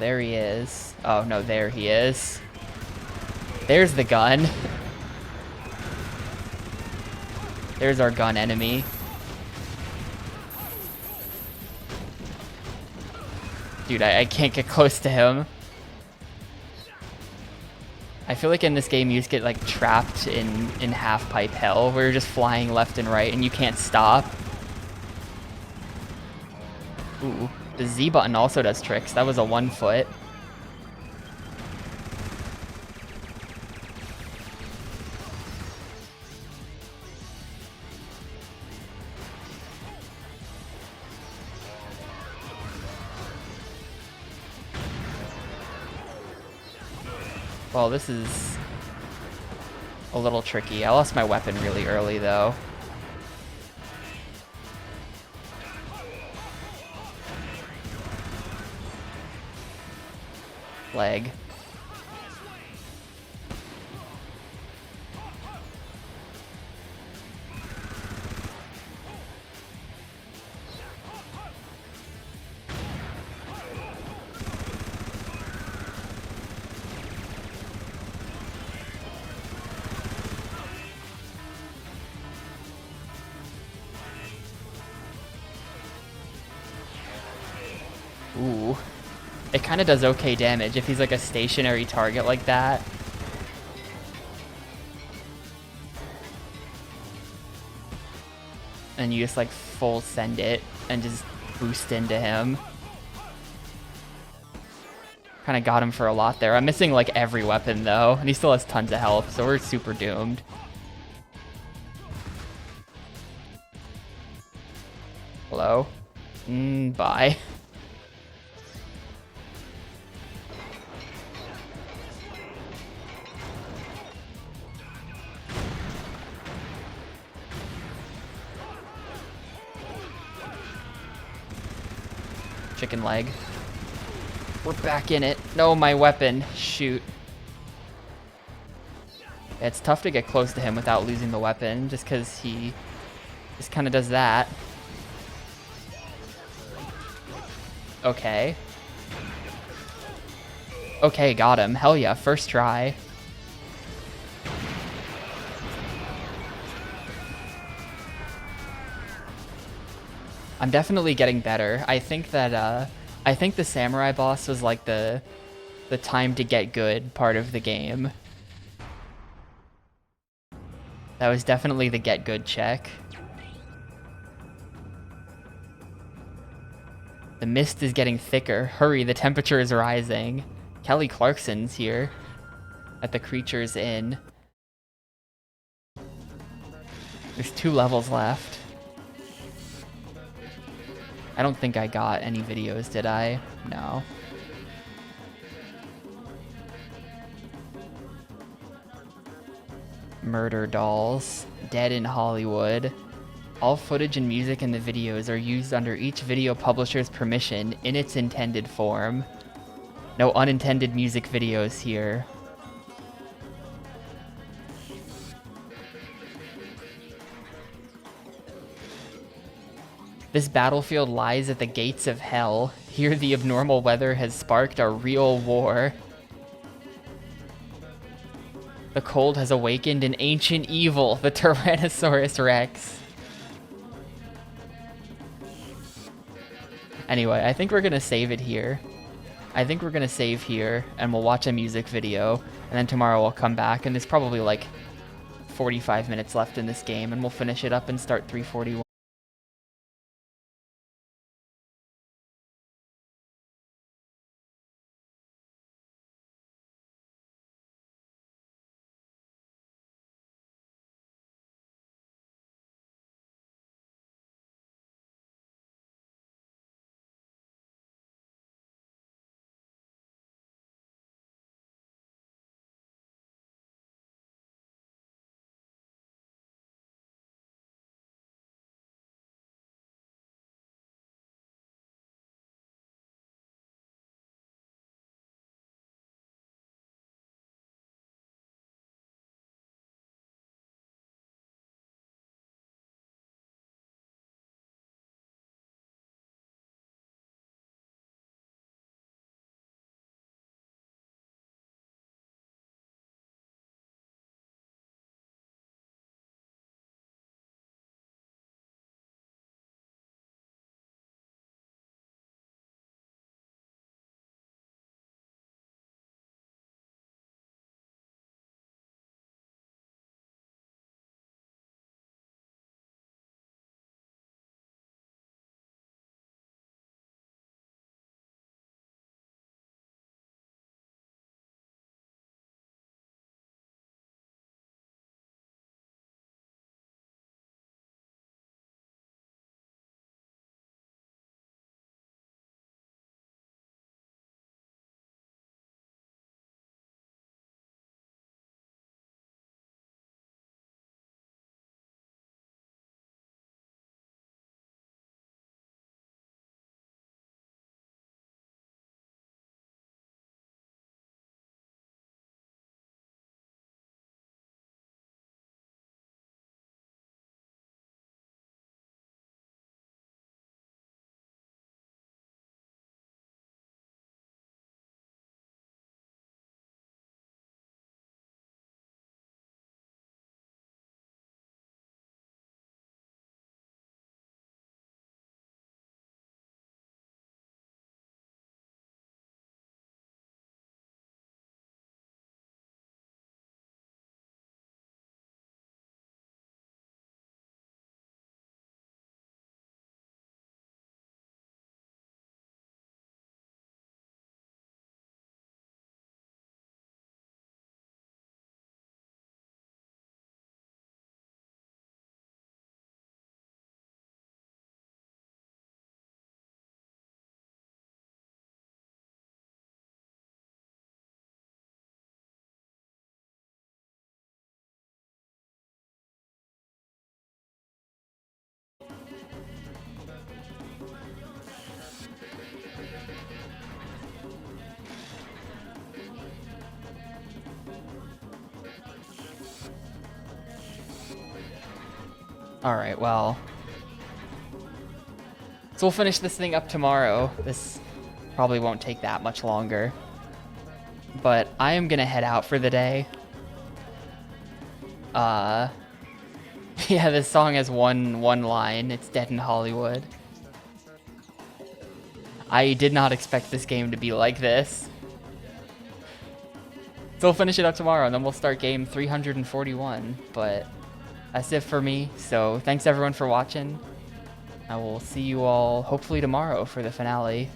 There he is. Oh no, there he is. There's the gun. There's our gun enemy. Dude, I can't get close to him. I feel like in this game you just get like trapped in half pipe hell where you're just flying left and right and you can't stop. Ooh, the Z button also does tricks. That was a 1 foot. Well, this is a little tricky. I lost my weapon really early, though. Leg. Ooh. It kind of does okay damage if he's like a stationary target like that. And you just like full send it and just boost into him. Kind of got him for a lot there. I'm missing like every weapon though, and he still has tons of health, so we're super doomed. Hello? Bye. Chicken leg. We're back in it. No, my weapon. Shoot. It's tough to get close to him without losing the weapon, just because he just kind of does that. Okay. Okay, got him. Hell yeah, first try. I'm definitely getting better. I think that I think the samurai boss was like the time to get good part of the game. That was definitely the get good check. The mist is getting thicker. Hurry, the temperature is rising. Kelly Clarkson's here at the Creatures Inn. There's 2 levels left. I don't think I got any videos, did I? No. Murder Dolls. Dead in Hollywood. All footage and music in the videos are used under each video publisher's permission in its intended form. No unintended music videos here. This battlefield lies at the gates of hell. Here the abnormal weather has sparked a real war. The cold has awakened an ancient evil, the Tyrannosaurus Rex. Anyway, I think we're gonna save it here. I think we're gonna save here, and we'll watch a music video, and then tomorrow I'll come back, and there's probably like 45 minutes left in this game, and we'll finish it up and start 341. Alright, well. So we'll finish this thing up tomorrow. This probably won't take that much longer. But I am gonna head out for the day. Yeah, this song has one line. It's Dead in Hollywood. I did not expect this game to be like this. So we'll finish it up tomorrow, and then we'll start game 341. But that's it for me. So thanks everyone for watching. I will see you all hopefully tomorrow for the finale.